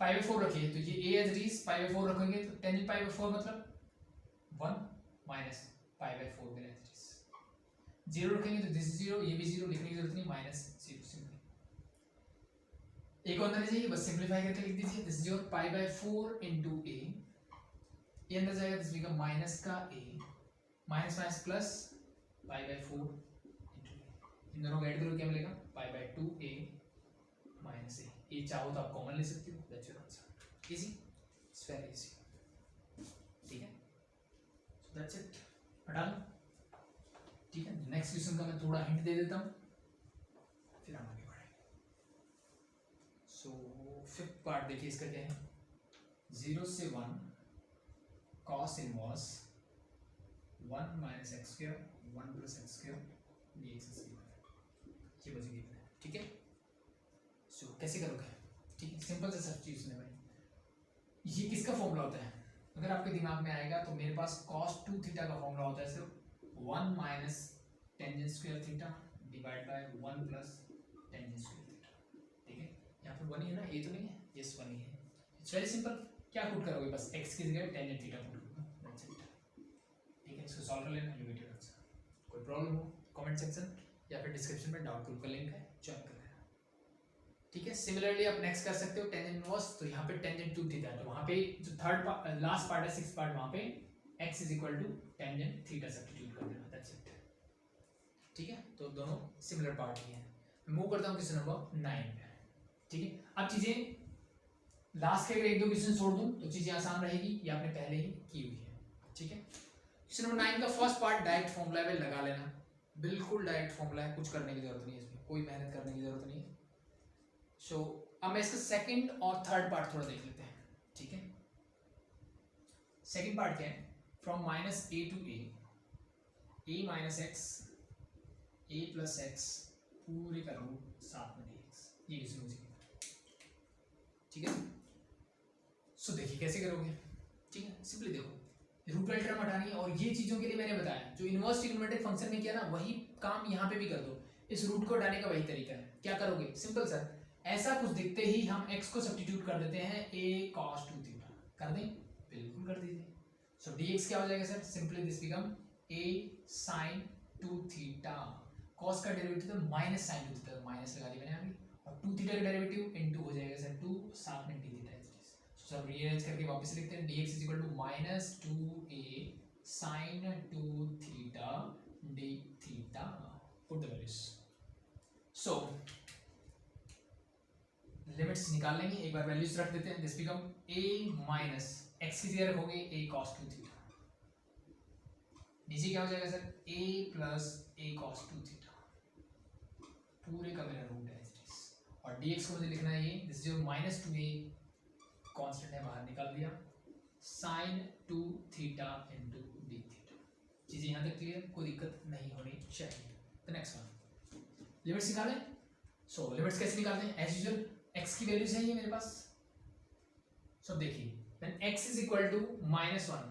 A: π/4 रखिए, तो ये a एज इट इज π/4 रखेंगे तो टेंजेंट π/4 मतलब 1 माइनस π/4 मेरा एज इट इज। 0 रखेंगे तो दिस 0, ये भी 0, लिखने की जरूरत नहीं, -0 सिंपल। एक अंदर जाइए, बस सिंपलीफाई करके लिख दीजिए। This is your π/4 into a। ये अंदर जाएगा, दिस बिकम माइनस का a, minus minus plus π/4 into a। इन दोनों को ऐड करो, क्या मिलेगा? π/2a minus a। ये चाहो तो आप कॉमन ले सकते हो, that's your answer. Easy, it's very easy. ठीक है, सो दैट्स इट, हटा लो। ठीक है, नेक्स्ट क्वेश्चन का मैं थोड़ा हिंट दे देता हूँ, फिर हम आगे बढ़ेंगे। सो फिफ्थ पार्ट देखिए, इसका क्या है? 0 से 1 cos inverse 1 minus x square 1 plus x square dx is given है। ये बच गिवन है। ठीक है, सो कैसे करोगे? ठीक है, सिंपल सा सब्स्टिट्यूशन है भाई। ये किसका फॉर्मूला होता है? अगर आपके दिमाग में आएगा तो मेरे पास cos 2 थीटा का फॉर्मूला होता है सिर्फ 1 minus tangent square theta divide by 1 plus tangent square theta. ठीक है, यहाँ पे 1 ही है ना, ये तो नहीं है? यस 1 ही है। It's very simple. क्या पुट करोगे? बस x की जगह टेंजेंट थीटा पुट करोगे, दैट्स इट। ठीक है, इसको सॉल्व कर लेना, यू गेट योर आंसर। कोई प्रॉब्लम हो कमेंट सेक्शन या फिर डिस्क्रिप्शन में डाउट ग्रुप का लिंक है, ज्वाइन कर लेना। ठीक है, सिमिलरली आप नेक्स्ट कर सकते हो टेंजेंट इनवर्स। तो यहाँ पे टेंजेंट 2 थीटा, तो वहाँ पे जो थर्ड लास्ट पार्ट है, 6th पार्ट, वहाँ पे x is equal to tangent theta substitute कर देना, दैट्स इट। ठीक है, तो दोनों सिमिलर पार्ट ही है। मूव करता हूँ क्वेश्चन नंबर 9 पे। ठीक है, अब चीजें लास्ट के अगर 1-2 क्वेश्चन छोड़ दूं तो चीजें आसान रहेगी, ये आपने पहले ही की हुई है। ठीक है, क्वेश्चन नंबर 9 का फर्स्ट पार्ट डायरेक्ट फॉर्मूला में लगा लेना, बिल्कुल डायरेक्ट फॉर्मूला है, कुछ करने की जरूरत नहीं है, इसमें कोई मेहनत करने की जरूरत नहीं है। सो अब मैं इसका सेकंड और थर्ड पार्ट थोड़ा देख लेते हैं। ठीक है, सेकंड पार्ट क्या है? From -a to a minus x a plus x पूरे का रूट 7 में dx। ये क्वेश्चन मुझे, ठीक है। सो देखिए कैसे करोगे। ठीक है, सिंपली देखो, रूट वाली टर्म हटानी है, और ये चीजों के लिए मैंने बताया जो इनवर्स ट्रिग्नोमेट्रिक फंक्शन में किया ना, वही काम यहाँ पे भी कर दो। इस रूट को हटाने का वही तरीका है। क्या करोगे? सिंपल सर, ऐसा कुछ दिखते ही हम x को सब्स्टिट्यूट कर देते हैं a cos 2 थीटा। कर दें? बिल्कुल कर दीजिए। सो dx क्या हो जाएगा sir? Simply this become a sin 2 theta. cos का डेरिवेटिव तो माइनस sin 2 थीटा, माइनस लगा दिया मैंने अभी, और 2 थीटा का डेरिवेटिव इनटू हो जाएगा सर 2 साथ में d थीटा। सो सब रीअरेंज करके वापस लिखते हैं dx is equal to minus 2a sin 2 theta d theta. Put the values. So limits निकाल लेंगे, एक बार वैल्यूज रख देते हैं। This become a minus x की जगह रखोगे a cos 2 थीटा, नीचे क्या हो जाएगा sir? a plus a cos 2 theta, पूरे का मेरा रूट है और dx को मुझे लिखना है ये, this is minus 2a, constant है बाहर निकाल दिया, sin 2 theta into d theta. चीजें यहां तक क्लियर? कोई दिक्कत नहीं होनी चाहिए। द नेक्स्ट वन, लिमिट्स निकालें। सो लिमिट्स कैसे निकालते हैं? एज यूजुअल x की वैल्यूज है ये मेरे पास। सो देखिए when x is equal to -1,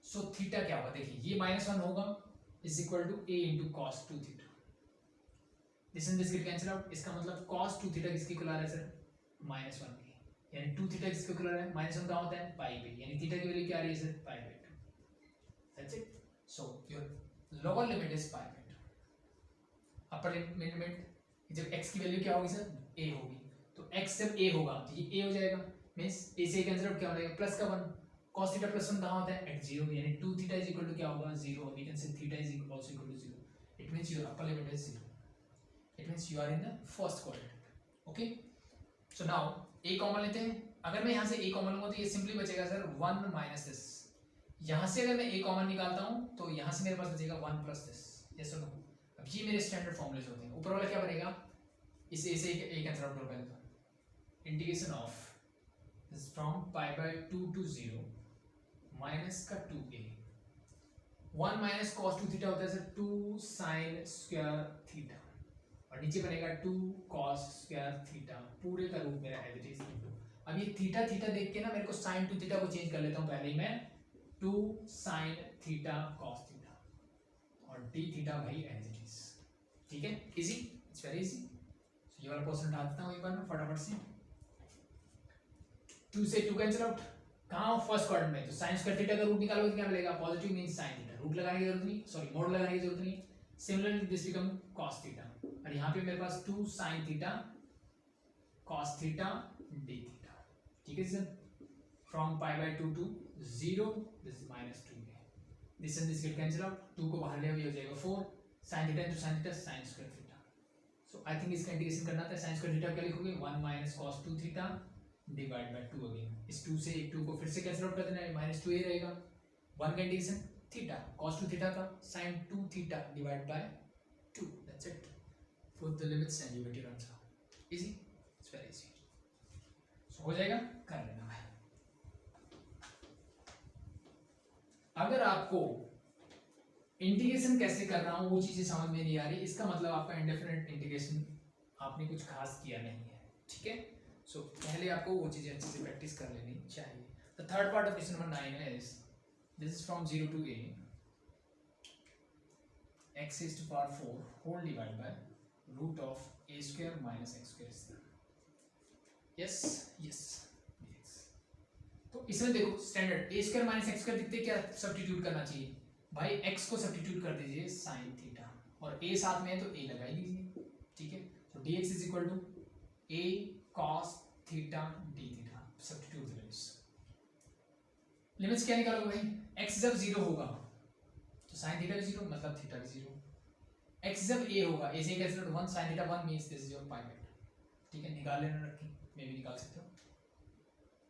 A: सो थीटा क्या होगा? देखिए ये -1 होगा is equal to a into cos 2 theta. This and this get cancel out. इसका मतलब cos 2 थीटा किसके इक्वल आ रहा है सर? -1 के, यानी 2 थीटा किसके इक्वल आ रहा है? -1 कहां होता है? पाई पे, यानी थीटा की वैल्यू क्या आ रही है sir? Pi by 2। That's it. So your lower limit is pi by 2, upper limit जब x की वैल्यू क्या होगी सर? a होगी, तो x जब a होगा तो ये a हो जाएगा, मींस a से कैंसिल आउट क्या हो जाएगा? प्लस का 1, cos थीटा प्लस 1 कहां होता है? एट 0, यानी 2 थीटा इज इक्वल टू क्या होगा? 0। We can say theta is also equal to 0। It means your upper limit is 0। It means you are in the first quadrant. Okay, so now a common लेते हैं। अगर मैं यहां से a common लूंगा तो ये सिंपली बचेगा सर 1 माइनस दिस। यहां से अगर मैं a कॉमन निकालता हूं तो यहां से मेरे पास बचेगा 1 प्लस दिस। यस और नो? अब ये मेरे स्टैंडर्ड फॉर्मूलेस होते हैं। ऊपर वाला क्या बनेगा? इस a से a कैंसिल आउट करो पहले तो। Integration of this from pi by 2 to 0 minus का 2a, 1 माइनस cos 2 थीटा होता है सर 2 sin स्क्वायर थीटा, और नीचे बनेगा 2 cos स्क्वायर थीटा, पूरे का रूट मेरा एज इट इज। अब ये थीटा थीटा देख के ना मेरे को sin 2 थीटा को चेंज कर लेता हूं पहले ही मैं, 2 sin थीटा cos थीटा, और d थीटा भाई एज इट इज। ठीक है, इजी, इट्स वेरी इजी। ये वाला क्वेश्चन उठा देता हूं एक बार मैं फटाफट से। 2 से 2 कैंसिल आउट, कहां? फर्स्ट क्वाड्रेंट में, तो sin स्क्वायर थीटा का रूट निकालोगे तो क्या मिलेगा? पॉजिटिव मींस sin थीटा, रूट लगाने की जरूरत नहीं, सॉरी मोड लगाने की जरूरत नहीं। Similarly this become cos theta, और यहां पे मेरे पास 2 sin theta cos theta d theta. ठीक है sir, from pi by 2 to 0 this is -2a, this and this get cancel out, 2 को बाहर ले आओ, ये हो जाएगा 4 sin theta into sin theta sin square theta. सो आई थिंक इसका इंटीग्रेशन करना था। sin स्क्वायर थीटा क्या लिखोगे? 1 minus cos 2 theta divide by 2 again, इस 2 से 2 को फिर से कैंसिल आउट कर देना है, -2a रहेगा। 1 का इंटीग्रेशन थीटा cos 2 थीटा का sin 2 theta divide by 2, that's it. Put the limits and you get your answer. Easy, it's very easy. So हो जाएगा, कर लेना भाई। अगर आपको इंटीग्रेशन कैसे कर रहा हूं वो चीजें समझ में नहीं आ रही, इसका मतलब आपका इंडेफिनिट इंटीग्रेशन आपने कुछ खास किया नहीं है। ठीक है, सो पहले आपको वो चीजें अच्छे से प्रैक्टिस कर लेनी चाहिए। The third part of question number 9 is this is from 0 to a, x is to power 4 whole divided by root of a square minus x square square. yes yes yes। तो इसमें देखो standard a square minus x square दिखते, क्या substitute करना चाहिए भाई? x को substitute कर दीजिए sin थीटा, और a साथ में है तो a लगा ही दीजिए। ठीक है, तो dx is equal to a cos theta d theta, substitute the values. Limits क्या निकालोगे भाई? x जब 0 होगा तो sin थीटा भी 0, मतलब थीटा भी 0। x जब a होगा, a से cancel out 1 sin theta 1 means this is your pi by 2। ठीक है, निकाल लेना, रखी मैं भी निकाल सकते हो।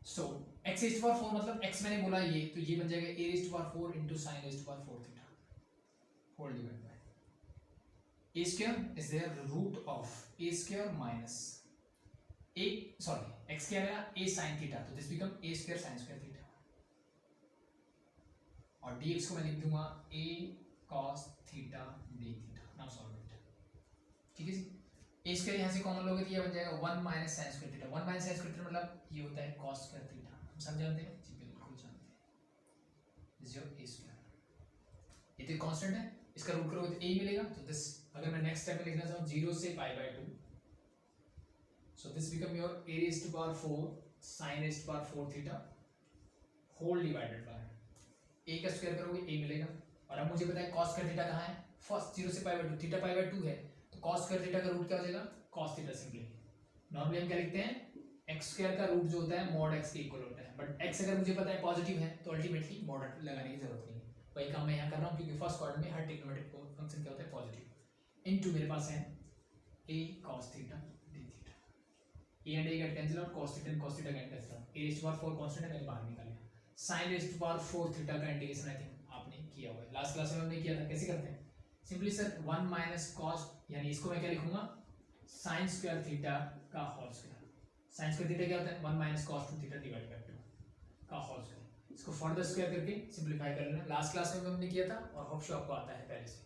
A: सो x raised to power 4 मतलब x मैंने बोला ये, तो ये बन जाएगा a raised to power 4 into sin raised to power 4 theta whole divide by a square is there root of a square minus a, sorry x क्या आया? a sin थीटा, तो this become a square sin square theta, और dx को मैं लिख दूंगा a cos theta d theta. Now solve it. ठीक है जी, a स्क्वायर यहां से कॉमन लोगे तो ये बन जाएगा 1 minus sin square theta. 1 minus sin square theta मतलब ये होता है cos स्क्वायर थीटा। हम सब जानते हैं जी, बिल्कुल जानते हैं। दिस योर a स्क्वायर, ये तो कांस्टेंट है, इसका रूट करोगे तो a मिलेगा। तो दिस, अगर मैं नेक्स्ट स्टेप में लिखना चाहूं 0 से पाई by 2, so this become your a raised to power 4 sin raised to power 4 theta whole divided by a का स्क्वायर करोगे a मिलेगा। और अब मुझे पता है cos स्क्वायर थीटा कहाँ है, फर्स्ट 0 से पाई बाय 2, थीटा पाई बाय 2 है, तो cos स्क्वायर थीटा का रूट क्या हो जाएगा, cos थीटा सिंपली। नॉर्मली हम क्या लिखते हैं, x स्क्वायर का रूट जो होता है मॉड x के इक्वल होता है, बट x अगर मुझे पता है पॉजिटिव है तो अल्टीमेटली मॉड लगाने की जरूरत नहीं है। वही काम मैं यहाँ कर रहा हूँ क्योंकि फर्स्ट क्वाड्रेंट में हर ट्रिग्नोमेट्रिक फंक्शन क्या होता है, पॉजिटिव। इनटू मेरे पास है a cos theta d theta, a and a का cancel out, cos theta and cos theta का cancel out, a raised to power 4 constant है, मैंने बाहर निकाला। sin raised to power 4 theta का इंटीग्रेशन आई थिंक आपने किया हुआ है, लास्ट क्लास में हमने किया था। कैसे करते हैं, सिंपली सर 1 माइनस cos, यानी इसको मैं क्या लिखूंगा, sin स्क्वायर थीटा का whole square. sin square theta क्या होता है, 1 minus cos 2 theta divide by 2 का होल स्क्वायर। इसको फर्दर स्क्वायर करके सिंपलीफाई कर लेना, लास्ट क्लास में हमने किया था और होप सो आपको आता है पहले से।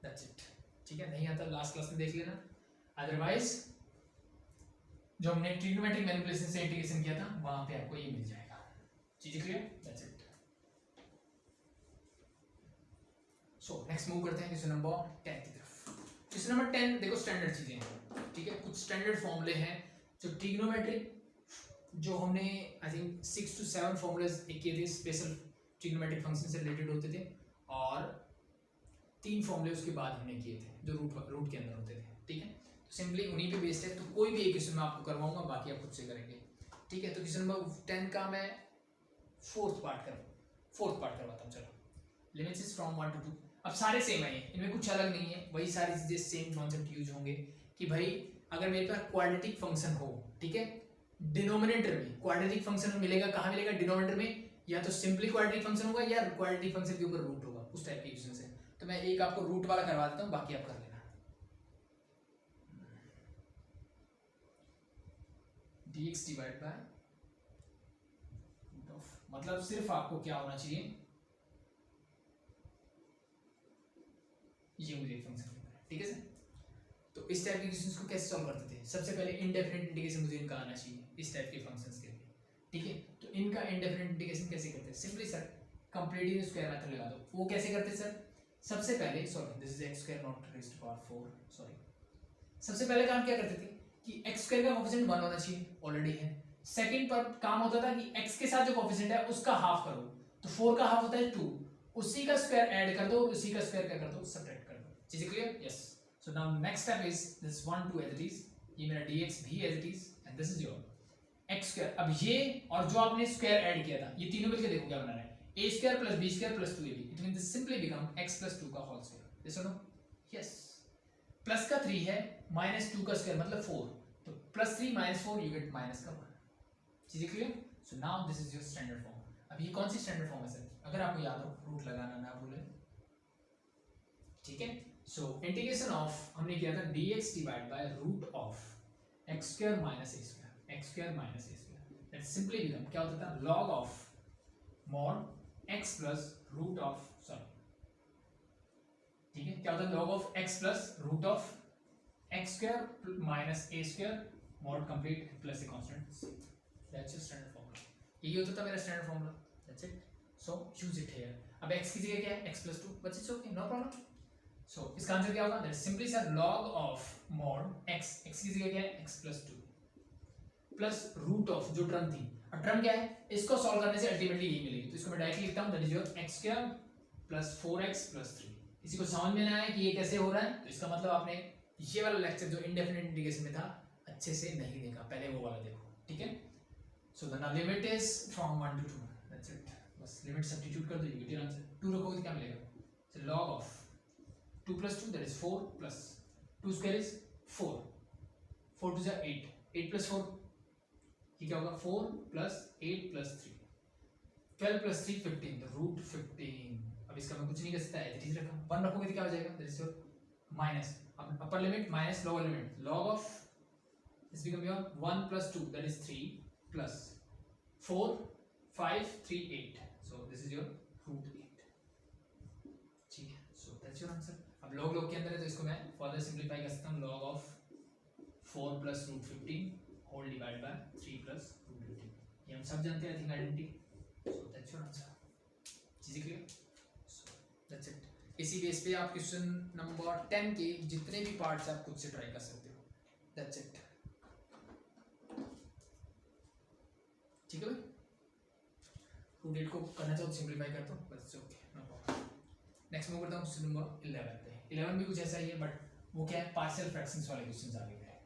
A: दैट्स इट, ठीक है। नहीं आता लास्ट क्लास में देख लेना, अदरवाइज जो हमने ट्रिग्नोमेट्रिक मैनिपुलेशन से इंटीग्रेशन किया था वहां पे आपको ये मिल जाएगा। चीजें clear, that's it. So next move करते हैं क्वेश्चन नंबर 10 की तरफ। क्वेश्चन नंबर 10 देखो स्टैंडर्ड चीजें हैं, ठीक है। कुछ स्टैंडर्ड फॉर्मूले हैं जो ट्रिग्नोमेट्रिक, जो हमने आई थिंक 6 to 7 फॉर्मूलेज किए थे स्पेशल ट्रिग्नोमेट्रिक फंक्शन से रिलेटेड होते थे, और 3 फॉर्मूले उसके बाद हमने किए थे जो रूट के अंदर होते थे, ठीक है। तो सिंपली उन्हीं पे बेस्ड है, तो कोई भी एक क्वेश्चन मैं आपको करवाऊंगा, बाकी आप खुद से करेंगे, ठीक है। तो क्वेश्चन नंबर 10 का मैं फोर्थ पार्ट करवाता हूँ। चलो, लिमिट्स इज फ्रॉम 1 to 2। अब सारे सेम है, इनमें कुछ अलग नहीं है, वही सारी चीजें सेम कॉन्सेप्ट यूज होंगे कि भाई अगर मेरे पास क्वाड्रेटिक फंक्शन हो, ठीक है, डिनोमिनेटर में क्वाड्रेटिक फंक्शन मिलेगा, कहाँ मिलेगा, डिनोमिनेटर में, या तो सिंपली क्वाड्रेटिक फंक्शन होगा या क्वाड्रेटिक फंक्शन के ऊपर रूट होगा, उस टाइप के क्वेश्चन से। तो मैं एक आपको रूट वाला करवा देता हूँ, बाकी आप कर लेना। dx divide by root of, मतलब सिर्फ आपको क्या होना चाहिए, ये मुझे एक फंक्शन मिला है, ठीक है सर। तो इस टाइप के क्वेश्चंस को कैसे सॉल्व करते थे, सबसे पहले इनडेफिनिट इंटीग्रेशन मुझे इनका आना चाहिए इस टाइप के फंक्शंस के लिए, ठीक है। तो इनका इनडेफिनिट इंटीग्रेशन कैसे करते हैं, simply sir completely square method लगा दो। वो कैसे करते हैं सर, सबसे पहले sorry this is x square not raised to power 4, sorry. सबसे पहले काम क्या करते थे कि x स्क्वायर का कोएफिशिएंट 1 होना चाहिए, ऑलरेडी है। सेकंड पर काम होता था कि x के साथ जो कोएफिशिएंट है उसका हाफ करो, तो 4 का हाफ होता है 2, उसी का स्क्वायर ऐड कर दो, उसी का स्क्वायर क्या कर दो, सब्ट्रैक्ट कर दो। चीजें clear, yes. So now next step is this 1 2 as it is, ये मेरा dx भी as it is, and this is your x square. अब ये और जो आपने स्क्वायर ऐड किया था, ये तीनों मिलकर देखो क्या बना रहा है, a square plus b square plus 2ab, it means this simply become x plus 2 का होल स्क्वायर। यस और नो, यस। प्लस का 3 है, माइनस 2 का स्क्वायर मतलब 4, तो plus 3 minus 4 you get minus का 1। चीजें clear. So now this is your standard form. अब ये कौन सी स्टैंडर्ड फॉर्म है सर, अगर आपको याद हो रूट लगाना ना भूलें, ठीक है। सो इंटीग्रेशन ऑफ हमने किया था dx divide by root of x square minus a square, x square minus a square, that simply become क्या होता था, log of mod x plus root of, sorry, ठीक है, क्या होता है, log of x plus root of x square minus a square mod complete plus a constant c, that's your standard formula. यही होता था मेरा standard formula, that's it. So use it here. अब x की जगह क्या है, x plus 2, but it's okay, no problem. So इसका आंसर क्या होगा, that simply sir log of mod x, x की जगह क्या है, x plus 2 plus root of जो टर्म थी, और टर्म क्या है, इसको सॉल्व करने से अल्टीमेटली यही मिलेगी, तो इसको मैं डायरेक्टली लिखता हूं, that is your x square plus 4x plus 3। इसी को समझ में ना आया कि ये कैसे हो रहा है, तो इसका मतलब आपने ये वाला लेक्चर जो इंडेफिनिट इंटीग्रेशन में था अच्छे से नहीं देखा, पहले वो वाला देखो, ठीक है। So the limit is from 1 to 2, that's it. बस लिमिट सब्स्टिट्यूट कर दो, यू गेट योर आंसर। 2 रखोगे तो क्या मिलेगा, सो log of 2 plus 2 that is 4 plus 2 square is 4, 4 to 8, 8 plus 4 ये क्या होगा, 4 plus 8 plus 3, 12 plus 3 15, तो रूट 15। अब इसका मैं कुछ नहीं कर सकता, एज इट इज रखा, 1 रखोगे तो क्या हो जाएगा, that is your minus upper limit minus lower limit, log of this become your 1 plus 2 that is 3 plus 4 5 3 8, so this is your root 8, ठीक है। so that's your answer। अब log के अंदर है तो इसको मैं फर्दर सिंपलीफाई कर सकता हूँ, log of 4 plus root 15 whole divide by 3 plus root 15, ये हम सब जानते हैं, I think identity. So that's your answer. चीजें क्लियर, सो दैट्स इट। इसी बेस पे आप क्वेश्चन नंबर 10 के जितने भी पार्ट्स आप खुद से ट्राई कर सकते हो, दैट्स इट। टू डेट को करना चाहो तो सिंप्लीफाई कर दो बस, okay no problem. Next move करता हूँ क्वेश्चन नंबर 11 पे। 11 भी कुछ ऐसा ही है, बट वो क्या है, पार्शियल फ्रैक्शंस वाले क्वेश्चंस आ गए हैं,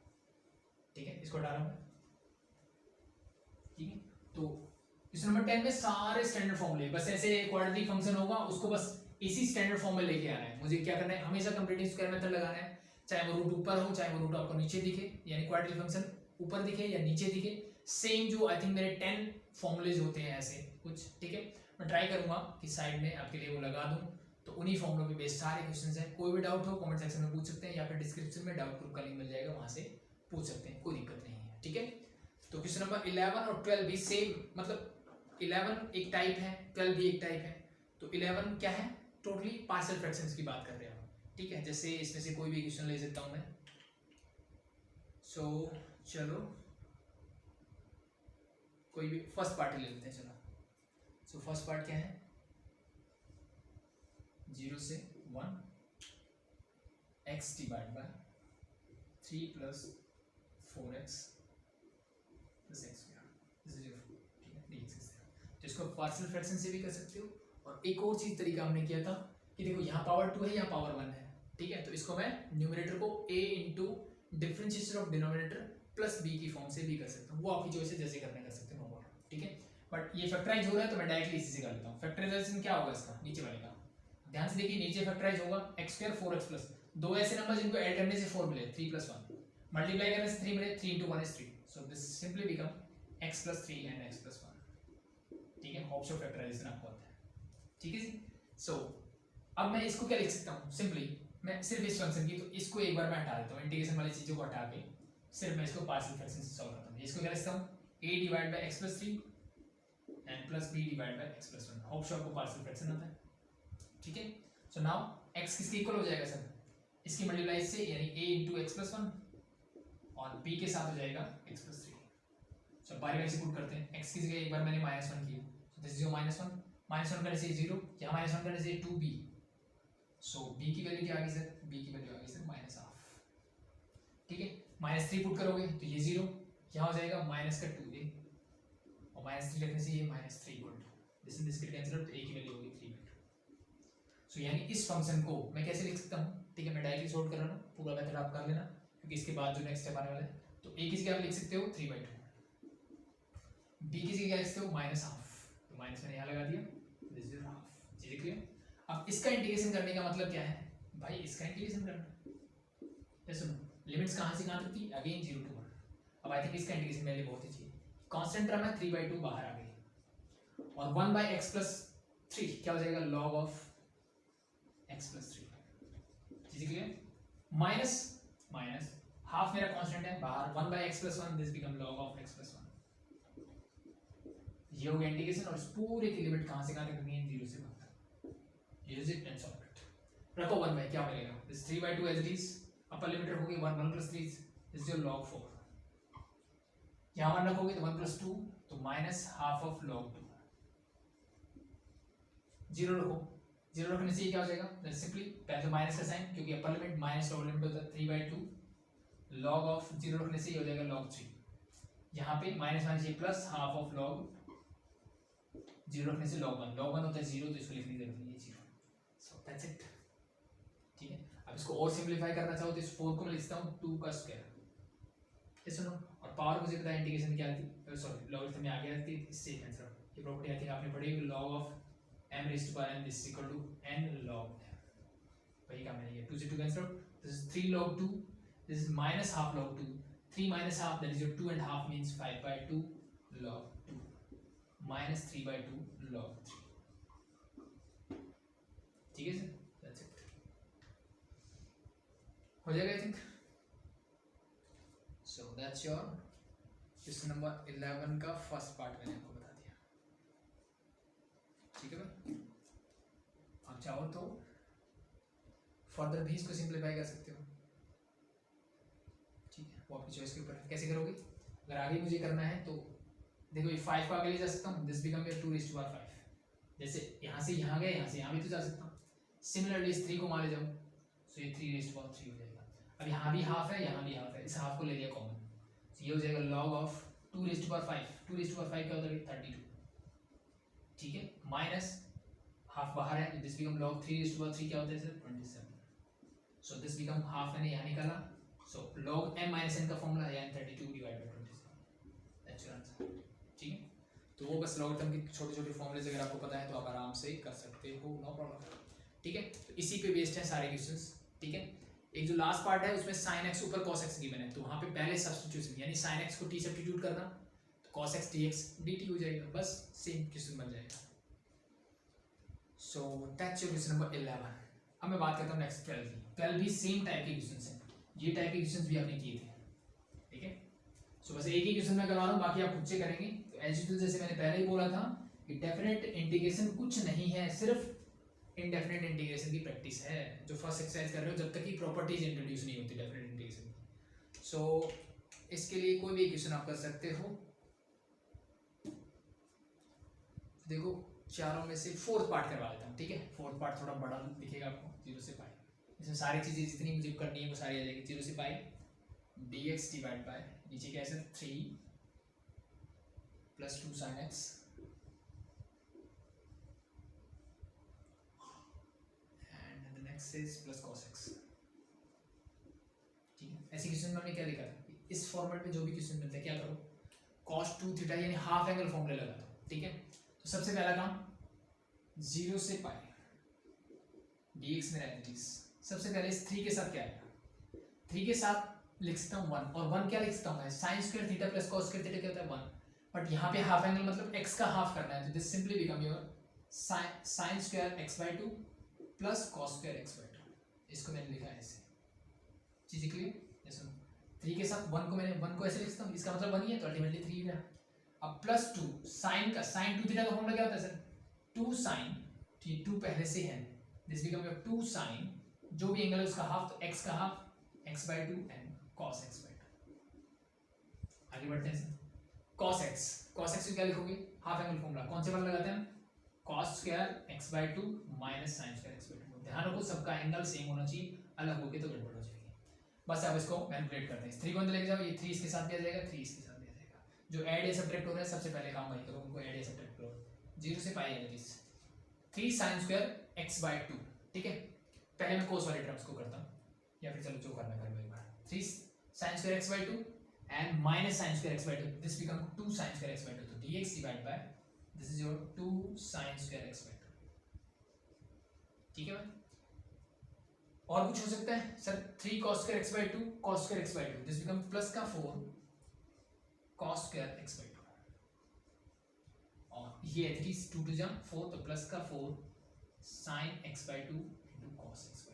A: ठीक है। इसको डाला मैं, ठीक है। तो क्वेश्चन नंबर 10 में सारे स्टैंडर्ड फॉर्मूले, बस ऐसे क्वाड्रेटिक फंक्शन होगा उसको बस इसी स्टैंडर्ड फॉर्म में लेके आना है। मुझे क्या करना है, हमेशा कंप्लीटिंग स्क्वायर मेथड लगाना है, चाहे वो रूट ऊपर हो चाहे वो रूट आपको नीचे दिखे, यानी क्वाड्रेटिक फंक्शन ऊपर दिखे या नीचे दिखे, सेम जो आई थिंक मेरे 10 फॉर्मूलेज होते हैं ऐसे कुछ, ठीक है। मैं ट्राई करूंगा कि साइड में आपके लिए वो लगा दूं, तो उन्हीं फॉर्मूलों पे बेस्ड सारे क्वेश्चंस हैं। कोई भी डाउट हो कमेंट सेक्शन में पूछ सकते हैं, या फिर डिस्क्रिप्शन में डाउट ग्रुप का लिंक मिल जाएगा, वहां से पूछ सकते हैं, कोई दिक्कत नहीं है, ठीक है। तो क्वेश्चन नंबर 11 और 12 भी सेम, मतलब 11 एक टाइप है, 12 भी एक टाइप है। तो 11 क्या है, टोटली पार्शियल फ्रैक्शंस की बात कर रहे हैं, ठीक है। जैसे इसमें से कोई भी क्वेश्चन ले सकता हूं मैं। सो चलो कोई भी फर्स्ट पार्ट ले लेते हैं, चलो। सो फर्स्ट पार्ट क्या है, 0 से 1 x divide by 3 plus 4x plus x square, ठीक है, dx। तो इसको पार्शियल फ्रैक्शन से भी कर सकते हो, और एक और चीज तरीका हमने किया था कि देखो यहाँ पावर 2 है, यहाँ पावर 1 है, ठीक है। तो इसको मैं न्यूमरेटर को a into differentiation of denominator plus b की फॉर्म से भी कर सकता हूँ, वो आपकी चॉइस है, जैसे करना कर सकते हो, ठीक है। बट ये फैक्टराइज हो रहा है तो मैं डायरेक्टली इसी से कर लेता हूँ। फैक्टराइजेशन क्या होगा इसका, नीचे वाले का ध्यान से देखिए, नीचे फैक्टराइज होगा x स्क्वायर 4x प्लस, दो ऐसे नंबर जिनको ऐड करने से 4 मिले, 3 प्लस 1, मल्टीप्लाई करने से 3 मिले, 3 into 1 is 3, so this simply become x plus 3 and x plus 1, ठीक है। होप्स ऑफ फैक्टराइजेशन आपको आता है, ठीक है जी। सो अब मैं इसको क्या लिख सकता हूँ, सिंपली मैं सिर्फ इस फंक्शन की, तो इसको एक बार मैं हटा देता हूँ, इंटीग्रेशन वाली चीजों को हटा के सिर्फ मैं इसको पार्शियल फ्रैक्शन से सॉल्व करता हूँ। इसको क्या लिखता हूँ, a divide by x plus 3 and plus b divide by x plus 1, hopes आपको पार्शियल फ्रैक्शन आता है, ठीक है। सो नाउ x किसके इक्वल हो जाएगा सर, इसकी मल्टीप्लाई से, यानी a इंटू एक्स प्लस 1 और b के साथ हो जाएगा x प्लस 3। सो बारी बारी से पुट करते हैं, x की जगह एक बार मैंने -1 किया, सो दिस इज योर -1, -1 करने से 0, यहाँ -1 करने से 2b, सो b की वैल्यू क्या आ गई सर, b की वैल्यू आ गई सर -1/2, ठीक है। -3 पुट करोगे तो ये 0, यहाँ हो जाएगा माइनस का 2a, और -3 रखने से ये -3 equal to this in this के कैंसिल आउट, तो a की वैल्यू होगी 3/2। सो यानी इस फंक्शन को मैं कैसे लिख सकता हूँ, ठीक है। मैं डायरेक्टली सॉल्व कर रहा हूँ, पूरा मेथड आप कर लेना, क्योंकि इसके बाद जो नेक्स्ट स्टेप आने वाला है। तो a की जगह आप लिख सकते हो 3/2, b की जगह लिख सकते हो -1/2, तो माइनस मैंने यहाँ लगा दिया, दिस इज हाफ, चीजें क्लियर। अब इसका इंटीग्रेशन करने का मतलब क्या है भाई, इसका इंटीग्रेशन करना, ये सुनो, लिमिट्स कहाँ से कहाँ तक थी, अगेन 0 to 1। अब आई थिंक इसका इंटीग्रेशन मेरे लिए बहुत ही चाहिए, कांस्टेंट टर्म है 3/2 बाहर आ गई, और 1/x प्लस 3 क्या हो जाएगा, log ऑफ x प्लस 3, चीजें क्लियर। माइनस माइनस हाफ मेरा कांस्टेंट है बाहर, 1/x plus 1, this become log of x plus 1, ये हो गया इंटीग्रेशन। और इस पूरे की लिमिट कहाँ से कहाँ तक रखनी है, 0 से 1 तक, use it and solve it. रखो 1 बाय क्या मिलेगा, this 3/2 as it is, upper limit होगी 1 प्लस 3, दिस इज log 4, यहाँ 1 रखोगे तो 1 प्लस 2, तो माइनस हाफ ऑफ log 2, 0 रखो, 0 रखने से क्या हो जाएगा, सिंपली पहले तो माइनस का साइन, क्योंकि upper limit minus lower limit होता है 3/2, log ऑफ 0 रखने से ये हो जाएगा log 3, यहाँ पे माइनस माइनस ये प्लस हाफ ऑफ log 0 रखने से log 1 होता है 0, तो इसको लिखने की जरूरत नहीं है 0, सो दैट्स इट, ठीक है। अब इसको और सिंपलीफाई करना चाहो तो इस 4 को मैं लिखता हूँ 2 का स्क्वायर, ये सुनो, और पावर मुझे पता है इंटीग्रेशन क्या थी, सॉरी लॉगरिथम में आ गया थी, इससे आंसर ये प्रॉपर्टी आई थिंक आपने पढ़ी होगी, log of m raised to power n this is equal to n log m, वही काम मैंने किया, 2 से 2 cancel out, this is 3 log 2, this is minus half log 2, 3 minus half, that is your 2.5 means 5/2 log 2 minus 3/2 log 3, ठीक है sir, that's it, हो जाएगा I think. So that's your question number 11 का फर्स्ट पार्ट मैंने आपको बता दिया, ठीक है भाई। आप चाहो तो फर्दर भी इसको सिंप्लीफाई कर सकते हो, ठीक है, वो आपकी चॉइस के ऊपर है, कैसे करोगे। अगर आगे मुझे करना है तो देखो ये 5 को आगे ले जा सकता हूँ, दिस बिकम योर 2⁵5, जैसे यहाँ से यहाँ गए, यहाँ से यहाँ भी तो जा सकता हूँ। सिमिलरली इस 3 को मान ले जाऊँ, सो ये 3⁵3 हो जाएगा। अब यहाँ भी हाफ है, यहाँ भी हाफ है, इस हाफ को ले लिया कॉमन, तो ये हो जाएगा log ऑफ 2⁵5, 2⁵5 क्या होता है 32, ठीक है, माइनस हाफ बाहर है, दिस बिकम log 3 क्या होता है sir 27, so this become half मैंने यहाँ निकाला, सो log m माइनस n का फॉर्मूला है यानी 32 divide by 27, that's your answer. ठीक है, तो वो बस लॉगरिथम की छोटे छोटे फॉर्मूलेज अगर आपको पता है तो आप आराम से कर सकते हो, नो प्रॉब्लम। ठीक है, तो इसी पे बेस्ड है सारे क्वेश्चंस। ठीक है, एक जो लास्ट पार्ट है उसमें sin x ऊपर cos x गिवन है, तो वहाँ पे पहले सब्स्टिट्यूशन यानी sin x को t सब्स्टिट्यूट करना, तो cos x dx dt हो जाएगा, बस सेम क्वेश्चन बन जाएगा। सो दैट्स योर क्वेश्चन नंबर 11। अब मैं बात करता हूँ नेक्स्ट 12 की। 12 भी सेम टाइप के क्वेश्चंस हैं, ये टाइप के क्वेश्चंस भी आपने किए थे। ठीक है, सो बस एक ही क्वेश्चन मैं करवा रहा हूँ, बाकी आप खुद से करेंगे। तो एज यूजुअल जैसे मैंने पहले ही बोला था कि डेफिनेट इंटीग्रेशन कुछ नहीं है, सिर्फ इनडेफिनेट इंटीग्रेशन की प्रैक्टिस है जो फर्स्ट एक्सरसाइज कर रहे हो, जब तक कि प्रॉपर्टीज इंट्रोड्यूस नहीं होती डेफिनेट इंटीग्रेशन की। सो इसके लिए कोई भी क्वेश्चन आप कर सकते हो। देखो चारों में से फोर्थ पार्ट करवा देता हूँ। ठीक है, फोर्थ पार्ट थोड़ा बड़ा दिखेगा आपको, 0 से पाई, इसमें सारी चीज़ें जितनी मुझे करनी है वो सारी आ जाएगी। 0 से पाई dx डिवाइड बाय नीचे क्या है sir 3 plus 2 sin x is plus cos x। ठीक है, ऐसे क्वेश्चन में हमने क्या लिखा था, इस फॉर्मेट में जो भी क्वेश्चन मिलता है क्या करो, cos 2 थीटा यानी हाफ एंगल फॉर्मूला लगा दो। ठीक है, तो सबसे पहला काम 0 से पाई dx में रहेगा, सबसे पहले इस 3 के साथ क्या आएगा, 3 के साथ लिख सकता हूँ 1, और 1 क्या लिख सकता हूँ मैं, sin square theta plus cos square theta क्या होता है 1, बट यहाँ पे हाफ एंगल मतलब x का हाफ करना है, तो this simply become your sin square x/2 plus cos square x/2। इसको मैंने लिखा है ऐसे, चीजें क्लियर? जैसे 3 के साथ 1 को मैंने 1 को ऐसे लिखता हूँ, इसका मतलब 1 ही है, तो अल्टीमेटली 3 ही रहा। अब प्लस 2 sin का sin 2 थीटा का फॉर्मूला क्या होता है सर 2 sin, ठीक 2 पहले से है, दिस बिकम योर 2 sin जो भी एंगल है उसका हाफ, तो x का half x/2 and cos x/2। आगे बढ़ते हैं सर, cos x को क्या लिखोगे, हाफ एंगल फॉर्मूला कौन से वाला लगाते हैं हम, cos square x/2 minus sin square x/2। ध्यान रखो सबका एंगल सेम होना चाहिए, अलग हो गए तो गड़बड़ हो जाएगी। बस अब इसको मैनिपुलेट करते हैं, 3 को अंदर लेके जाओ, ये 3 इसके साथ दिया जाएगा, 3 इसके साथ दिया जाएगा, जो ऐड या सब्ट्रैक्ट हो रहा है सबसे पहले काम वही करो, उनको ऐड या सब्ट्रैक्ट करो। 0 से पाई है 3 sin स्क्वायर x/2। ठीक है, पहले मैं cos वाले टर्म्स को करता हूँ, या फिर चलो जो करना कर लो एक बार, 3 sin square x/2 and minus sin square x/2, this become 2 sin square x/2, तो dx divide by this is your 2 sin square x/2। ठीक है भाई, और कुछ हो सकता है sir 3 cos square x/2 cos square x/2, this become plus का 4 cos स्क्वायर x/2, और ये 3 2 टू जा 4, तो प्लस का 4 sin x/2 into cos x/2।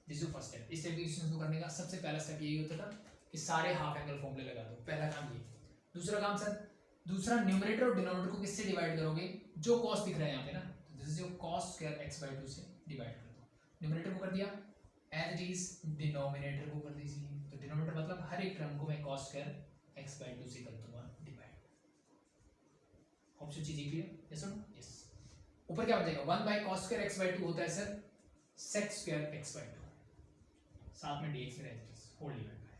A: This is first step. इस स्टेप की क्वेश्चन को करने का सबसे पहला स्टेप यही होता था कि सारे हाफ एंगल फॉर्मूले लगा दो, पहला काम ये। दूसरा काम सर, दूसरा न्यूमरेटर और डिनोमिनेटर को किससे डिवाइड करोगे, जो cos दिख रहा है यहाँ पे ना, तो this is your cos square x/2 से डिवाइड कर दो। न्यूमरेटर को कर दिया एज इट इज, डिनोमिनेटर को कर दीजिए, तो डिनोमिनेटर मतलब हर एक टर्म को मैं cos स्क्वायर x/2 से कर दूंगा डिवाइड। होप सो चीजें क्लियर, यस और नो? यस। ऊपर क्या बन जाएगा, 1/cos स्क्वायर x/2 होता है सर sec स्क्वायर x/2, साथ में dx में रहता है whole divide by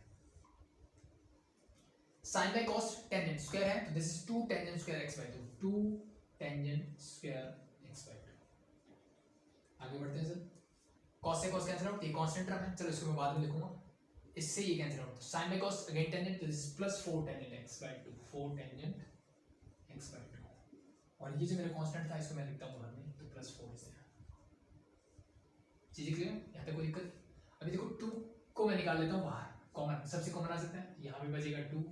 A: sin by cos tangent square है, तो this is 2 tangent square x/2, 2 tangent square x/2। आगे बढ़ते हैं सर, cos से cos कैंसिल आउट, ये कांस्टेंट टर्म है, चलो इसको मैं बाद में लिखूंगा, इससे ये कैंसिल आउट, तो sin by cos again tangent, तो this is plus 4 tangent x/2, 4 tangent x/2, और ये जो मेरा कांस्टेंट था इसको मैं लिखता हूं बाद में, तो प्लस 4 इज देयर। चीजें क्लियर, यहां तक कोई दिक्कत? अभी देखो 2 को मैं निकाल लेता हूं बाहर, कॉमन सबसे कॉमन आ सकता है, यहां पे बचेगा 2,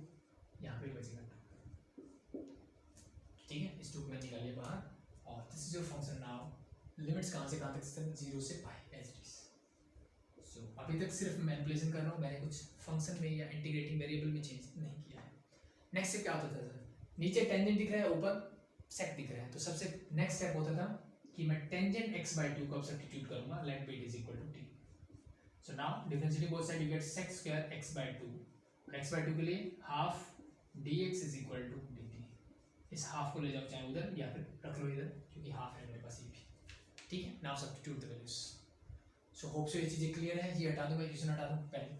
A: यहां पे बचेगा 2। ठीक है, इस 2 को मैं निकाल लिया बाहर, और this is your function now. Limits कहां से कहां तक, 0 से पाई एज इट इज। सो अभी तक सिर्फ मैनिपुलेशन कर रहा हूं, मैंने कुछ फंक्शन में या इंटीग्रेटिंग वेरिएबल में चेंज नहीं किया है। नेक्स्ट स्टेप क्या होता था सर, नीचे टेंजेंट दिख रहा है, ऊपर सेक दिख रहा है, तो सबसे नेक्स्ट स्टेप होता था कि मैं टेंजेंट x/2 को सब्स्टिट्यूट करूंगा, let b is equal to t। So now differentiating both side, you get sec square x/2, और x/2 के लिए half dx is equal to dt। इस हाफ को ले जाओ चाहे उधर या फिर रख लो इधर, क्योंकि हाफ है मेरे पास ये भी। ठीक है, now substitute the values. So hope so ये चीजें क्लियर है, ये हटा दूं मैं, क्वेश्चन हटा दूं पहले।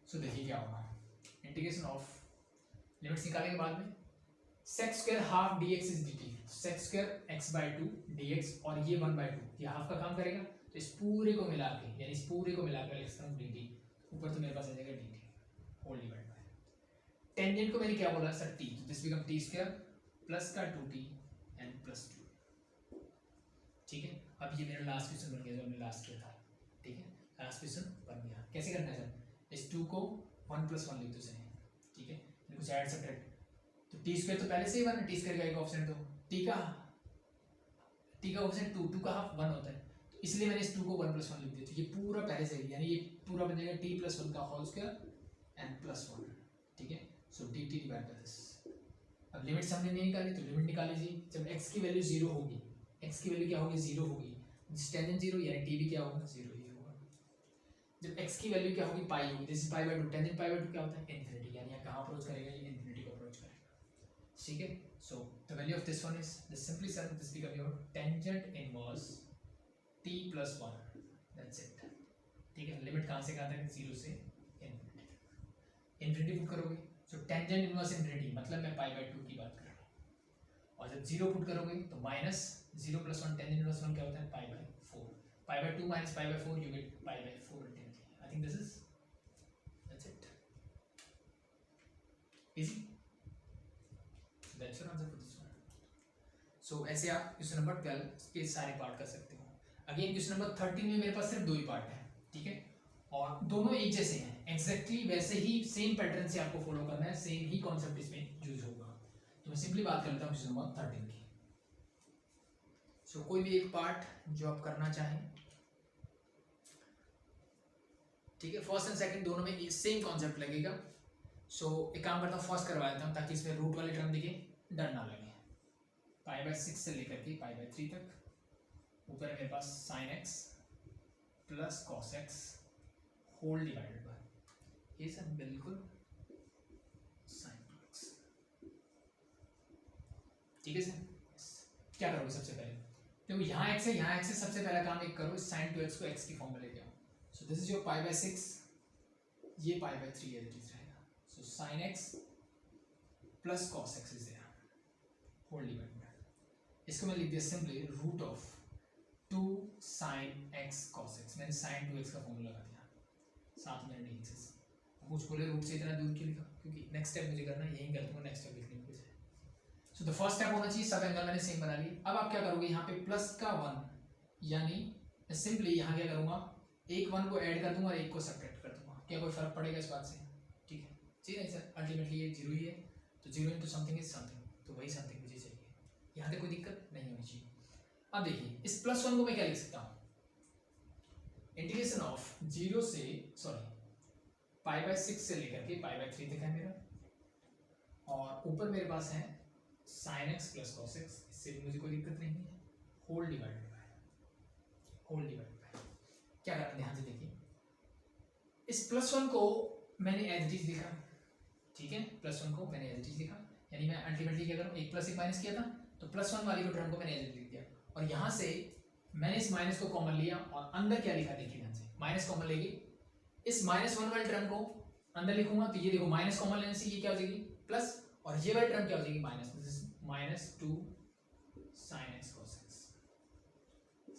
A: सो देखिए क्या होगा, इंटीग्रेशन ऑफ लिमिट्स निकालेंगे बाद में, sec square half dx is dt, sec square x by 2 dx और ये 1/2, ये हाफ का काम करेगा, तो इस पूरे को मिला के यानी इस पूरे को मिलाकर लिख सकता हूँ dt, ऊपर तो मेरे पास आ जाएगा dt whole divide by tangent को मैंने क्या बोला सर t, तो this become t square plus का 2t एंड प्लस 2। ठीक है, अब ये मेरा लास्ट क्वेश्चन बन गया जो हमने लास्ट किया था। ठीक है, लास्ट क्वेश्चन बन गया। कैसे करना है सर, इस 2 को 1 + 1 लिख दो सही। ठीक है, कुछ ऐड सब्ट्रैक्ट, तो टी स्क्वायर तो पहले से ही 1 है, टी स्क्वायर का एक ऑप्शन, तो टी का ऑप्शन 2 का हाफ 1 होता है, तो इसलिए मैंने इस 2 को 1 + 1 लिख दिया। तो ये पूरा पहले से ही, यानी ये पूरा बन जाएगा t + 1 का होल स्क्वायर एंड प्लस 1। ठीक है, सो dt डिवाइड बाय दिस। अब लिमिट्स हमने नहीं निकाली, तो लिमिट निकाल लीजिए। जब x की वैल्यू 0 होगी, x की वैल्यू क्या होगी 0 होगी, टेंजेंट 0 यानी t भी क्या होगा 0 ही होगा। जब x की वैल्यू क्या होगी पाई होगी, दिस इज π/2, टेंजेंट π/2 क्या होता है इन्फिनिटी, यानी यहाँ कहाँ अप्रोच करेगा, ये इन्फिनिटी को अप्रोच करेगा। ठीक है, so the value of this one is this, simply sir this become your tangent inverse t + 1, that's it. ठीक है, लिमिट कहाँ से कहाँ तक, 0 से इन्फिनिटी, इन्फिनिटी पुट करोगे, सो टेंजेंट इनवर्स इन्फिनिटी मतलब मैं π/2 की बात कर रहा हूँ, और जब 0 पुट करोगे तो माइनस 0 + 1 टेंजेंट इनवर्स 1 क्या होता है π/4, π/2 - π/4 you get π/4 ultimately. I think this is, that's it, easy, that's your answer for this one. So ऐसे आप क्वेश्चन नंबर 12 के सारे पार्ट कर सकते हो। अगेन क्वेश्चन नंबर 13 में मेरे पास सिर्फ 2 ही पार्ट है। ठीक है, और दोनों एक जैसे हैं, एग्जैक्टली वैसे ही सेम पैटर्न से आपको फॉलो करना है, सेम ही कॉन्सेप्ट इसमें यूज होगा। तो मैं सिंपली बात कर लेता हूँ क्वेश्चन नंबर 13 की। सो कोई भी एक पार्ट जो आप करना चाहें। ठीक है, फर्स्ट एंड सेकंड दोनों में सेम कॉन्सेप्ट लगेगा। सो एक काम करता हूँ, फर्स्ट करवा देता हूँ ताकि इसमें रूट वाले टर्म दिखे, डर ना लगे। π/6 से लेकर के π/3 तक, ऊपर है मेरे पास sin x plus cos x whole divided by, ये सब बिल्कुल sin 2x। ठीक है सर, क्या करोगे सबसे पहले, तो यहाँ x है, यहाँ x है, सबसे पहला काम एक करो, sin 2x को x की फॉर्म में लेके आओ। सो दिस इज योर π/6, ये π/3 एज इट इज रहेगा। So sin x plus cos x is there whole divided by, इसको मैं लिख दिया simply root of 2 sin x cos x, मैंने sin 2x का फॉर्मूला लगा दिया, साथ में dx। कुछ बोले रूट से इतना दूर क्यों लिखा, क्योंकि नेक्स्ट स्टेप मुझे करना है, यही कर दूंगा नेक्स्ट स्टेप लिखने में कुछ है। सो द फर्स्ट स्टेप होना चाहिए, सब एंगल मैंने सेम बना लिए। अब आप क्या करोगे, यहाँ पे प्लस का 1, यानी मैं सिंपली यहाँ क्या करूँगा, एक 1 को ऐड कर दूंगा और एक को सब्ट्रैक्ट कर दूंगा। क्या कोई फर्क पड़ेगा इस बात से? ठीक है, जी नहीं सर, अल्टीमेटली ये 0 ही है, तो 0 × समथिंग इज समथिंग, तो वही समथिंग मुझे चाहिए, यहाँ पे कोई दिक्कत नहीं होनी चाहिए। अब देखिए, इस +1 को मैं क्या लिख सकता हूँ, इंटीग्रेशन ऑफ 0 से π/6 से लेकर के π/3 तक है मेरा, और ऊपर मेरे पास है sin x plus cos x, इससे भी मुझे कोई दिक्कत नहीं है, whole divided by, whole divided by. क्या करना है ध्यान से देखिए, इस +1 को मैंने एज इट इज लिखा। ठीक है, +1 को मैंने एज इट इज लिखा, यानी मैं अल्टीमेटली क्या करूँ, 1 + 1 माइनस किया था, तो +1 वाली को टर्म को मैंने एज इट लिख दिया, और यहाँ से मैंने इस माइनस को कॉमन लिया, और अंदर क्या लिखा देखिए ध्यान से, माइनस कॉमन लेगी, इस -1 वाली टर्म को अंदर लिखूंगा, तो ये देखो माइनस कॉमन लेने से ये क्या हो जाएगी प्लस, और ये वाली टर्म क्या हो जाएगी minus, -2 sin x cos x,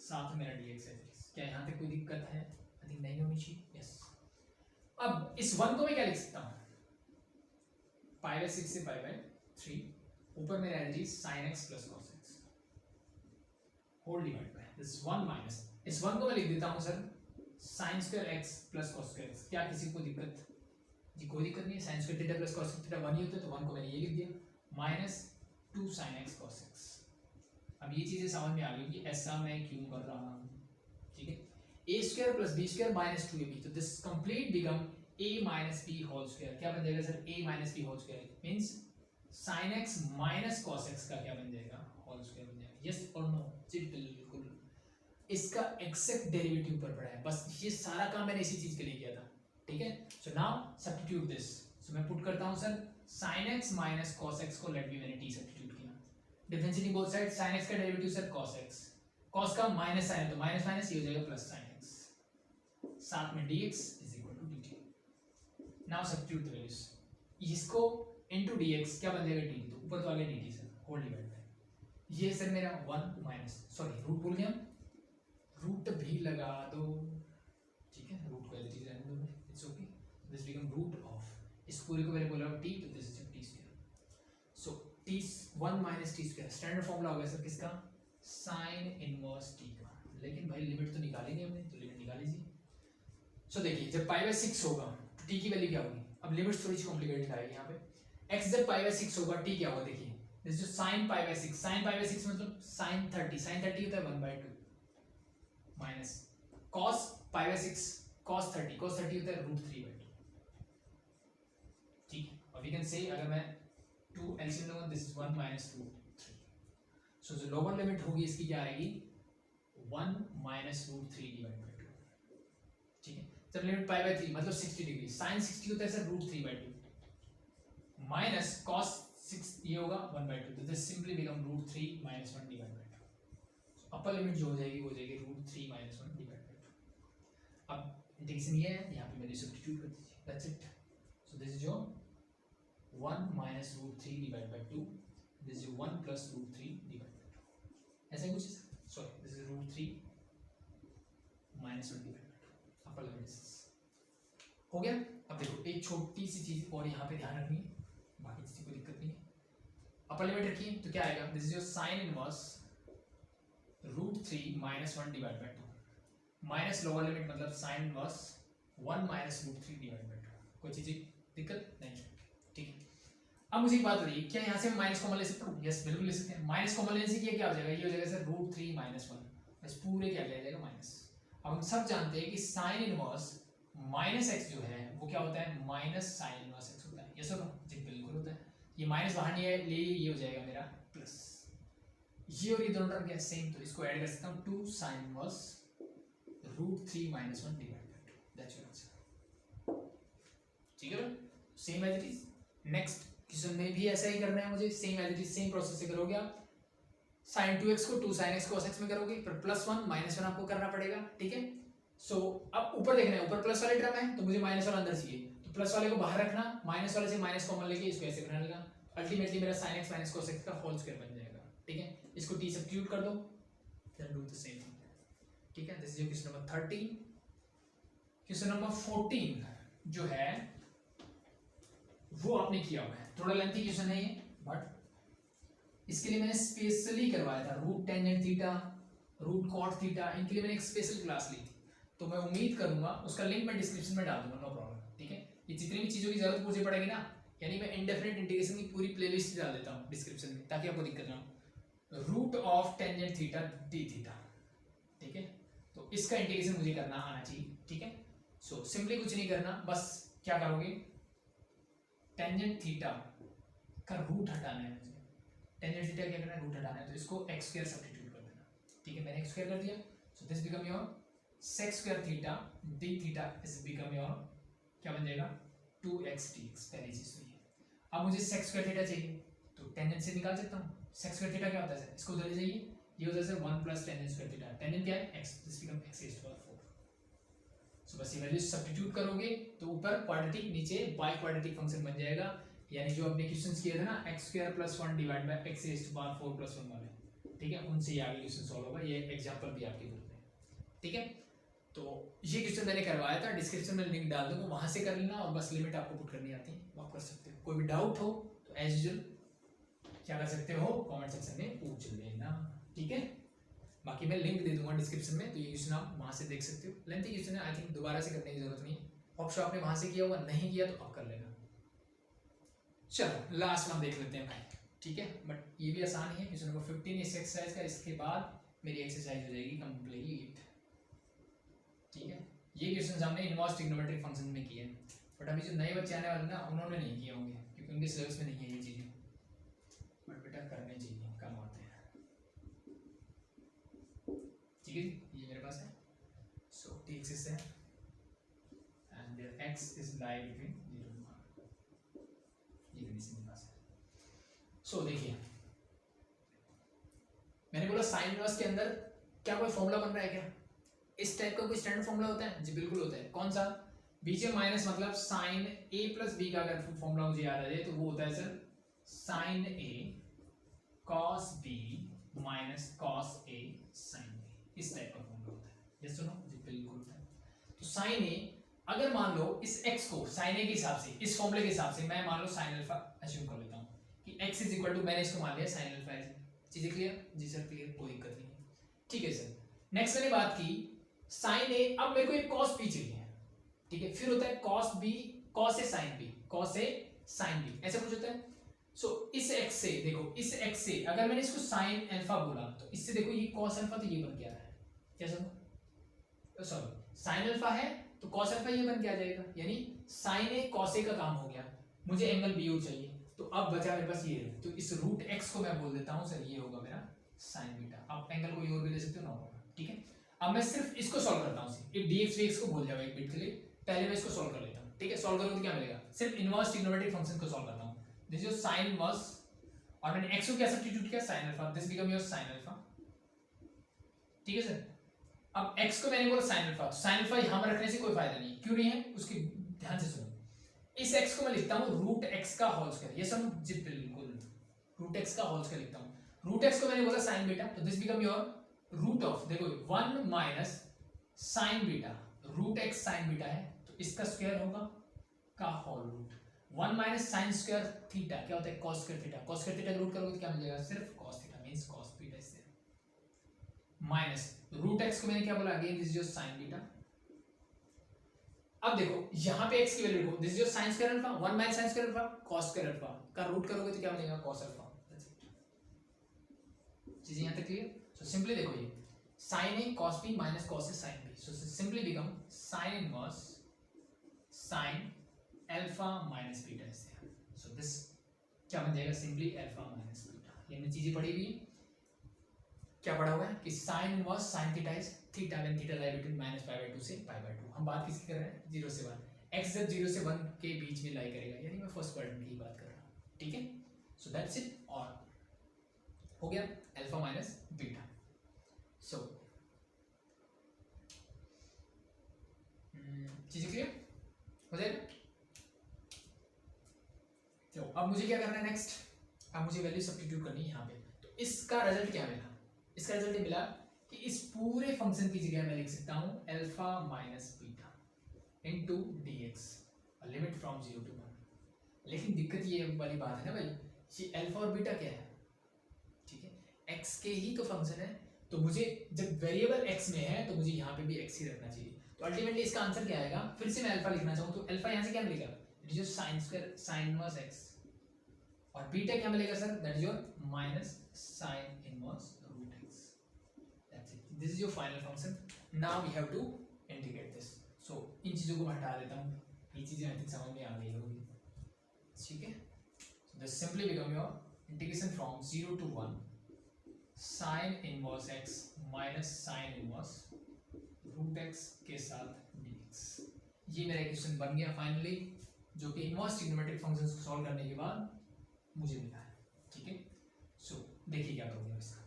A: साथ में मेरा dx है। क्या यहाँ तक कोई दिक्कत है? आई थिंक नहीं होनी चाहिए, यस। अब इस 1 को मैं क्या लिख सकता हूँ, π/6 से π/3, ऊपर मेरा as is sin x plus cos x whole divide by this 1 minus, इस 1 को मैं लिख देता हूँ sir sin² x plus cos² x। क्या किसी को दिक्कत? जी कोई दिक्कत नहीं है, sin² theta plus cos² theta 1 ही होता है, तो 1 को मैंने ये लिख दिया, -2 sin x cos x। अब ये चीजें समझ में आ गई कि ऐसा मैं क्यों कर रहा हूँ। ठीक है, a² प्लस b² -2ab, तो this complete become a - b whole square. क्या बन जाएगा sir, a - b whole square means sin x minus cos x का क्या बन जाएगा, होल स्क्वायर बन जाएगा। यस और नो? जी बिल्कुल, इसका एग्जैक्ट डेरिवेटिव ऊपर पड़ा है, बस ये सारा काम मैंने इसी चीज के लिए किया था। ठीक है, सो नाउ सब्स्टिट्यूट दिस, सो मैं पुट करता हूं sir sin x minus cos x को, लेट बी मैंने t सब्स्टिट्यूट किया, differentiating both side, sin x का derivative sir cos x, cos का माइनस साइन है तो माइनस माइनस ये हो जाएगा प्लस sin x, साथ में dx is equal to dt। Now substitute the values, इसको इंटू डी एक्स क्या बन जाएगा डी टी, तो ऊपर तो आ गया d t sir whole divide by ये सर मेरा 1 माइनस सॉरी रूट भूल गया, रूट भी लगा दो, ठीक है रूट को एज इट इज रहने दो, it's okay, this become root of इस पूरे को मैंने बोला टी तो this is t square, so t 1 minus t square standard formula हो गया सर किसका, साइन इनवर्स टी का, लेकिन भाई लिमिट तो निकालेंगे हमने, तो लिमिट निकाल लीजिए। सो देखिए जब पाई बाय 6 होगा तो टी की वैल्यू क्या होगी, अब लिमिट थोड़ी सी कॉम्प्लिकेटेड आएगी यहाँ पे, x जब पाई बाय 6 होगा टी क्या होगा, देखिए दिस जो sign pi bye 6, sign pi bye 6 मतलब साइन 30, साइन 30 होता है 1/2 minus cos pi bye 6 cos 30, cos 30 होता है √3/2, ठीक है, और वी कैन से अगर मैं 2 एलसीएम लूंगा दिस इज 1 माइनस √3, सो जो लोअर लिमिट होगी इसकी क्या आएगी 1 माइनस √3/2, ठीक है, जब लिमिट पाई बाय 3 मतलब 60 डिग्री, साइन 60 होता है सर √3/2 माइनस cos 6 ये होगा 1/2, तो this simply become √3 minus 1/2, so upper limit जो हो जाएगी वो हो जाएगी √3 माइनस 1/2। अब इंटीग्रेशन ये है, यहाँ पे मैंने सब्स्टिट्यूट कर दीजिए, that's it, so this is your 1 minus √3/2, this is 1 plus √3/2, ऐसा ही कुछ है, sorry this is √3 minus 1/2, upper limit हो गया। अब देखो एक छोटी सी चीज और यहाँ पे ध्यान रखनी है, बाकी चीज़ कोई दिक्कत नहीं है, अपर लिमिट रखिए तो क्या आएगा, this is your sign inverse √3 minus 1/2 minus lower limit मतलब साइन इनवर्स 1 माइनस √3/2, कोई चीज़ दिक्कत नहीं, ठीक है। अब मुझे एक बात बताइए, क्या यहाँ से मैं माइनस कॉमन ले सकता हूँ, यस बिल्कुल ले सकते हैं, माइनस कॉमन लेने से क्या हो जाएगा, ये हो जाएगा सर √3 माइनस 1, बस पूरे क्या ले जाएगा माइनस। अब हम सब जानते हैं कि साइन इनवर्स माइनस एक्स जो है वो क्या होता है माइनस साइन इनवर्स एक्स होता है, यस और नो, जी बिल्कुल होता है, ये माइनस बाहर नहीं है ले ये हो जाएगा मेरा प्लस, ये और ये दोनों टर्म क्या सेम, तो इसको ऐड कर सकता हूँ 2 sine inverse √3 minus 1/2, that's your answer, ठीक है, same as it is. Next question में भी ऐसा ही करना है मुझे, same as it is same process से करोगे आप, sin 2x को 2 sin x cos x में करोगे, फिर +1 -1 आपको करना पड़ेगा, ठीक है। सो अब ऊपर देखना है, ऊपर प्लस वाले टर्म है तो मुझे माइनस वाला अंदर चाहिए, तो प्लस वाले को बाहर रखना, माइनस वाले से माइनस कॉमन लेके इसको ऐसे बनाने का, अल्टीमेटली मेरा sin x minus cos x का होल स्क्वायर बन जाएगा, ठीक है, इसको t सब्स्टिट्यूट कर दो, then do the same thing, ठीक है। This is question number 13। Question number 14 जो है वो आपने किया हुआ है, थोड़ा लेंथी क्वेश्चन है ये, बट इसके लिए मैंने स्पेशली करवाया था root tangent theta, root cot theta, इनके लिए मैंने एक स्पेशल क्लास ली थी, तो मैं उम्मीद करूंगा उसका लिंक मैं डिस्क्रिप्शन में डाल दूंगा, नो प्रॉब्लम, ठीक है। ये जितनी भी चीज़ों की जरूरत मुझे पड़ेगी ना, यानी मैं इंडेफिनिट इंटीग्रेशन की पूरी प्लेलिस्ट डाल देता हूँ डिस्क्रिप्शन में ताकि आपको दिक्कत ना हो। Root of tangent theta D theta, ठीक है, तो इसका इंटीग्रेशन मुझे करना आना चाहिए, ठीक है। सो सिंपली कुछ नहीं करना, बस क्या करोगे, टेंजेंट थीटा का रूट हटाना है मुझे, टेंजेंट थीटा क्या करना है रूट हटाना है, तो इसको x स्क्वायर सब्स्टिट्यूट कर देना, ठीक है, मैंने x स्क्वायर कर दिया, सो this become your sec square theta d theta is become your क्या बन जाएगा 2x dx, पहली चीज तो ये। अब मुझे sec स्क्वायर थीटा चाहिए तो टेंजेंट से निकाल सकता हूँ, sec स्क्वायर थीटा क्या होता है सर, इसको उधर ले जाइए, ये होता है sir 1 plus tangent square theta, tangent क्या है x, this become x raise to power 4, so बस ये वैल्यू सब्स्टिट्यूट करोगे तो ऊपर क्वाड्रेटिक नीचे बाई क्वाड्रेटिक फंक्शन बन जाएगा, यानी जो आपने क्वेश्चंस किए थे ना x square plus 1 divide by x raise to power 4 plus 1 वाले, ठीक है, उनसे ये आगे क्वेश्चन सॉल्व होगा, ये एग्जांपल भी आपके ग्रुप में, ठीक है। तो ये क्वेश्चन मैंने करवाया था, डिस्क्रिप्शन में लिंक डाल दूंगा, वहां से कर लेना, और बस लिमिट आपको पुट करनी आती है वो आप कर सकते हो, कोई भी डाउट हो तो एज यूजुअल क्या कर सकते हो कमेंट सेक्शन में पूछ लेना, ठीक है। बाकी मैं लिंक दे दूंगा डिस्क्रिप्शन में, तो ये क्वेश्चन आप वहां से देख सकते हो, लेंथी क्वेश्चन है, आई थिंक दोबारा से करने की जरूरत नहीं है, ऑप्शन आपने वहां से किया होगा, नहीं किया तो आप कर लेना। चलो लास्ट में हम देख लेते हैं भाई, ठीक है, बट ये भी आसान ही है, क्वेश्चन नंबर 15 इस एक्सरसाइज का, इसके बाद मेरी एक्सरसाइज हो जाएगी कंप्लीट, ठीक है। ये क्वेश्चन हमने इनवर्स ट्रिग्नोमेट्रिक फंक्शन में किए हैं, बट अभी जो नए बच्चे आने वाले ना उन्होंने नहीं किए होंगे क्योंकि उनके सिलेबस में नहीं है ये चीज़ें, बट बेटा करने चाहिए, काम आते हैं, ठीक है। ये मेरे पास है, सो t एक्सिस है and there x is lie between 0 and 1, ये कंडीशन मेरे पास है। सो देखिए मैंने बोला साइन इनवर्स के अंदर क्या कोई फॉर्मूला बन रहा है क्या, इस टाइप का कोई स्टैंडर्ड फॉर्मूला होता है, जी बिल्कुल होता है, कौन सा, बीच में माइनस मतलब साइन ए प्लस बी का अगर फॉर्मूला मुझे याद आ जाए तो वो होता है sir sign A cos B minus cos A sine B, इस टाइप का फॉर्मूला होता है। ये सुनो जी बिल्कुल होता है। तो साइन ए अगर मान लो इस x को साइन ए के हिसाब से, इस फॉर्मूले के हिसाब से मैं मान लो साइन अल्फा अज्यूम कर लेता हूँ कि x इज इक्वल टू, मैंने इसको मान लिया साइन अल्फा। चीजें क्लियर? जी सर क्लियर, कोई दिक्कत नहीं है। ठीक है सर, नेक्स्ट मैंने बात की साइन ए, अब मेरे को एक कॉस बी चाहिए, ठीक है, फिर होता है cos B, cos A sine B, cos A sine B, ऐसा कुछ होता है। सो इस x से देखो, इस x से अगर मैंने इसको साइन अल्फा बोला तो इससे देखो ये कॉस अल्फा तो ये बन के आ रहा है, कैसा, सॉरी साइन अल्फा है तो कॉस अल्फा ये बन के आ जाएगा, यानी साइन ए कॉस ए का काम हो गया। मुझे एंगल बी ओ चाहिए, तो अब बचा मेरे पास ये है, तो इस रूट x को मैं बोल देता हूँ सर ये होगा मेरा साइन बीटा। आप एंगल कोई और भी ले सकते हो ना होगा, ठीक है। अब मैं सिर्फ इसको सॉल्व करता हूँ, ये dx dx को भूल जाओ एक मिनट के लिए, पहले मैं इसको सॉल्व कर लेता हूँ, ठीक है। सॉल्व करूँ तो क्या मिलेगा, सिर्फ इनवर्स ट्रिग्नोमेट्रिक फंक्शन को सॉल्व करता हूँ। दिस इज साइन इनवर्स, और मैंने x को क्या सब्स्टिट्यूट किया, sine alpha, this become your sine alpha, ठीक है सर। अब x को मैंने बोला साइन अल्फा, तो साइन अल्फा यहां पर रखने से कोई फायदा नहीं, क्यों नहीं है उसकी ध्यान से सुनो। इस x को मैं लिखता हूं रूट x का होल स्क्वायर, ये सब जी बिल्कुल रूट x का होल स्क्वायर लिखता हूं। रूट x को मैंने बोला साइन बीटा, तो this become your root of, देखो 1 minus sine beta, root x sine beta है तो इसका स्क्वायर होगा का whole root, 1 minus sine square theta क्या होता है, cos square theta, cos square theta का रूट करोगे तो क्या मिलेगा, सिर्फ cos theta means cos beta इससे, माइनस रूट x को मैंने क्या बोला, again this is your sign beta. अब देखो यहां पे x की वैल्यू देखो, this is your sine square alpha, 1 minus sine square alpha cos square alpha का रूट करोगे तो क्या मिलेगा, cos अल्फा। चीजें यहां तक क्लियर? सो सिंपली देखो ये sin a cos b minus cos a sin b, so simply become sin inverse sin alpha minus beta is there, so this क्या बन जाएगा, simply alpha minus beta। ये हमने चीजें पढ़ी हुई, क्या पढ़ा हुआ है कि sin inverse sin theta is theta when theta lie between minus pi by 2 से pi by 2। हम बात किसकी कर रहे हैं, 0 से 1, x जब 0 से 1 के बीच में लाई करेगा, यानी मैं फर्स्ट क्वाड्रेंट की बात कर रहा हूँ, ठीक है। सो दैट्स इट, और हो गया अल्फा माइनस बीटा। सो चीजें क्लियर हो जाएगा। तो अब मुझे क्या करना है नेक्स्ट, अब मुझे वैल्यू सब्स्टिट्यूट करनी है यहाँ पे। तो इसका रिजल्ट क्या मिला, इसका रिजल्ट ये मिला कि इस पूरे फंक्शन की जगह मैं लिख सकता हूँ alpha minus beta into dx, limit from 0 to 1। लेकिन दिक्कत ये वाली बात है ना भाई, ये अल्फा और बीटा क्या है, ठीक है, x के ही तो फंक्शन है, तो मुझे जब वेरिएबल x में है तो मुझे यहाँ पे भी x ही रखना चाहिए। तो अल्टीमेटली इसका आंसर क्या आएगा, फिर से मैं अल्फा लिखना चाहूँ तो अल्फा यहाँ से क्या मिलेगा, it is your sine square sine inverse x, और बीटा क्या मिलेगा sir, that is your minus sine inverse root x। That's it, this is your final function. Now we have to integrate this. So इन चीजों को मैं हटा देता हूँ, ये चीजें आई थिंक समझ में आ गई होगी, ठीक है। So this simply become your integration from 0 to 1 sine inverse x minus sine inverse root x के साथ dx। ये मेरा इक्वेशन बन गया फाइनली, जो कि इनवर्स ट्रिग्नोमेट्रिक फंक्शंस को सॉल्व करने के बाद मुझे मिला है, ठीक है। सो देखिए क्या करूंगा इसका,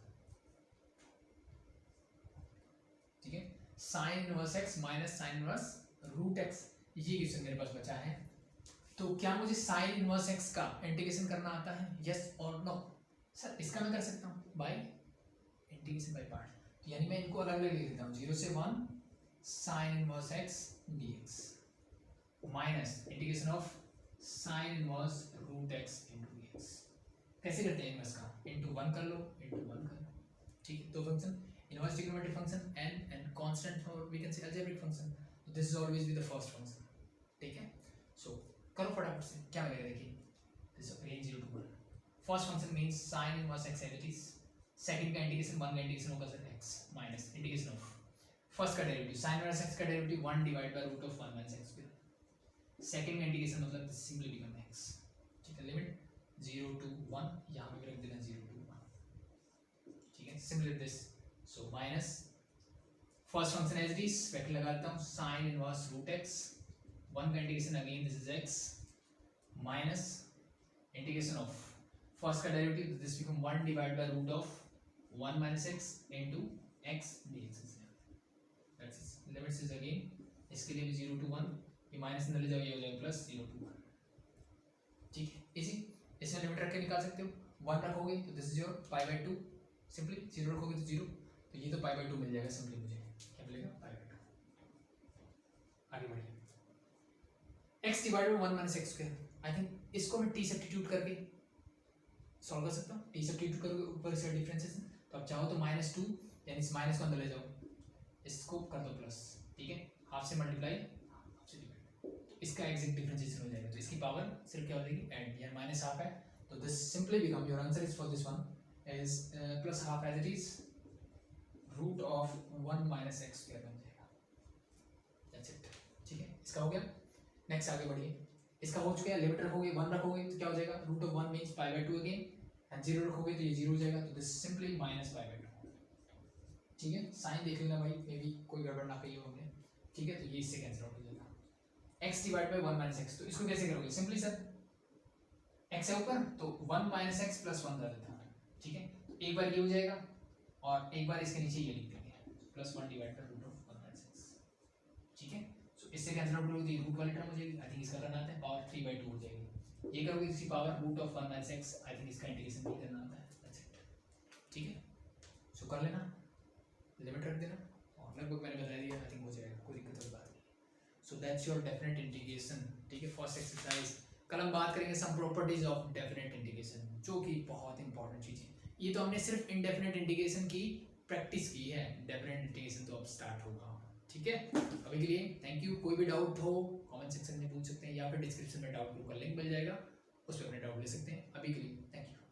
A: ठीक है, sine inverse x minus sine inverse root x, ये इक्वेशन मेरे पास बचा है। तो क्या मुझे साइन इनवर्स x का इंटीग्रेशन करना आता है, यस और नो? सर इसका मैं कर सकता हूँ बाय इंटीग्रेशन बाय पार्ट, तो यानी मैं इनको अलग अलग लिख देता हूँ, 0 से 1 sine inverse x dx minus integration of sine inverse root x into dx। कैसे करते हैं इनवर्स का, इनटू 1 कर लो, इनटू 1 कर लो, ठीक है। दो function, inverse trigonometric function and constant for we can say algebraic function, तो this is always be the first function, ठीक है। सो करो फटाफट से, क्या मिलेगा देखिए, this again 0 to 1, first function means sine inverse x as it is, second का इंटीग्रेशन 1 का इंटीग्रेशन होगा sir x minus integration of first का डेरिवेटिव साइन इनवर्स x का derivative 1 divide by root of 1 minus x square, second का integration मतलब simply become x, ठीक है। Limit 0 to 1, यहां पे भी रख देना 0 to 1, ठीक है, simply this. So minus first function as it is, bracket लगाता हूं साइन इनवर्स रूट x, 1 का integration again this is x minus integration of first का derivative, this become 1 divide by root of 1 minus x into x dx is there, that's it, limits is again इसके लिए भी 0 to 1 ये minus अंदर ले जाओ, ये हो जाएगा प्लस 0 to 1। ठीक है, इसी इसमें लिमिट रख के निकाल सकते हो। 1 रखोगे तो दिस इज योर π/2, सिंपली 0 रखोगे तो 0, तो ये तो π/2 मिल जाएगा सिंपली मुझे, क्या मिलेगा π/2। आगे बढ़िए, x divided by 1 minus x square, I think इसको मैं t सब्स्टिट्यूट करके सॉल्व कर सकता हूँ। t सब्स्टिट्यूट करोगे ऊपर से डिफरेंसेस, तो आप चाहो तो -2 यानी इस माइनस को अंदर ले जाओ, इसको कर दो प्लस, ठीक है, हाफ से मल्टीप्लाई हाफ से डिवाइड, तो इसका एग्जैक्ट डिफरेंशिएशन हो जाएगा। तो इसकी पावर सिर्फ क्या हो जाएगी एंड, यार माइनस हाफ है, तो this simply become your answer is for this one is plus half as it is root of 1 minus x square बन जाएगा, दैट्स इट। ठीक है, इसका हो गया। नेक्स्ट आगे बढ़िए, इसका हो चुका है, लिमिट रखोगे 1 रखोगे तो क्या हो जाएगा, root of 1 means π/2 again, and 0 रखोगे तो ये 0 हो जाएगा, तो दिस सिंपली माइनस π/2। ठीक है, साइन देख लेना भाई, मे बी कोई गड़बड़ ना कही हो हमने। ठीक है, तो ये इससे कैंसिल आउट हो जाएगा, x divide by 1 minus x. तो इसको कैसे करोगे, सिंपली सर x है ऊपर तो 1 माइनस एक्स प्लस 1 कर देता हूँ। ठीक है, तो एक बार ये हो जाएगा और एक बार इसके नीचे ये लिख देंगे plus 1 divide by root of 1 minus x. ठीक है, सो इससे कैंसिल आउट करोगे तो रूट वाली टर्म हो जाएगी, आई थिंक इसका करना आता है, पावर 3/2 हो जाएगी। ये करोगे इसकी power root of 1 minus x, I think इसका इंटीग्रेशन भी करना आता है, दैट्स इट। ठीक है, सो कर लेना, लिमिट रख देना, और लगभग मैंने बता दिया, आई थिंक हो जाएगा, कोई दिक्कत वाली बात नहीं। So that's your definite integration. ठीक है, फर्स्ट एक्सरसाइज। कल हम बात करेंगे some properties of definite integration, जो कि बहुत इंपॉर्टेंट चीज़ है। ये तो हमने सिर्फ इनडेफिनेट इंटीग्रेशन की प्रैक्टिस की है, डेफिनेट इंटीग्रेशन तो अब स्टार्ट होगा। ठीक है, अभी के लिए थैंक यू। कोई भी डाउट हो कमेंट सेक्शन में पूछ सकते हैं, या फिर डिस्क्रिप्शन में डाउट ग्रुप का लिंक मिल जाएगा, उस पर अपने डाउट ले सकते हैं। अभी के लिए थैंक यू।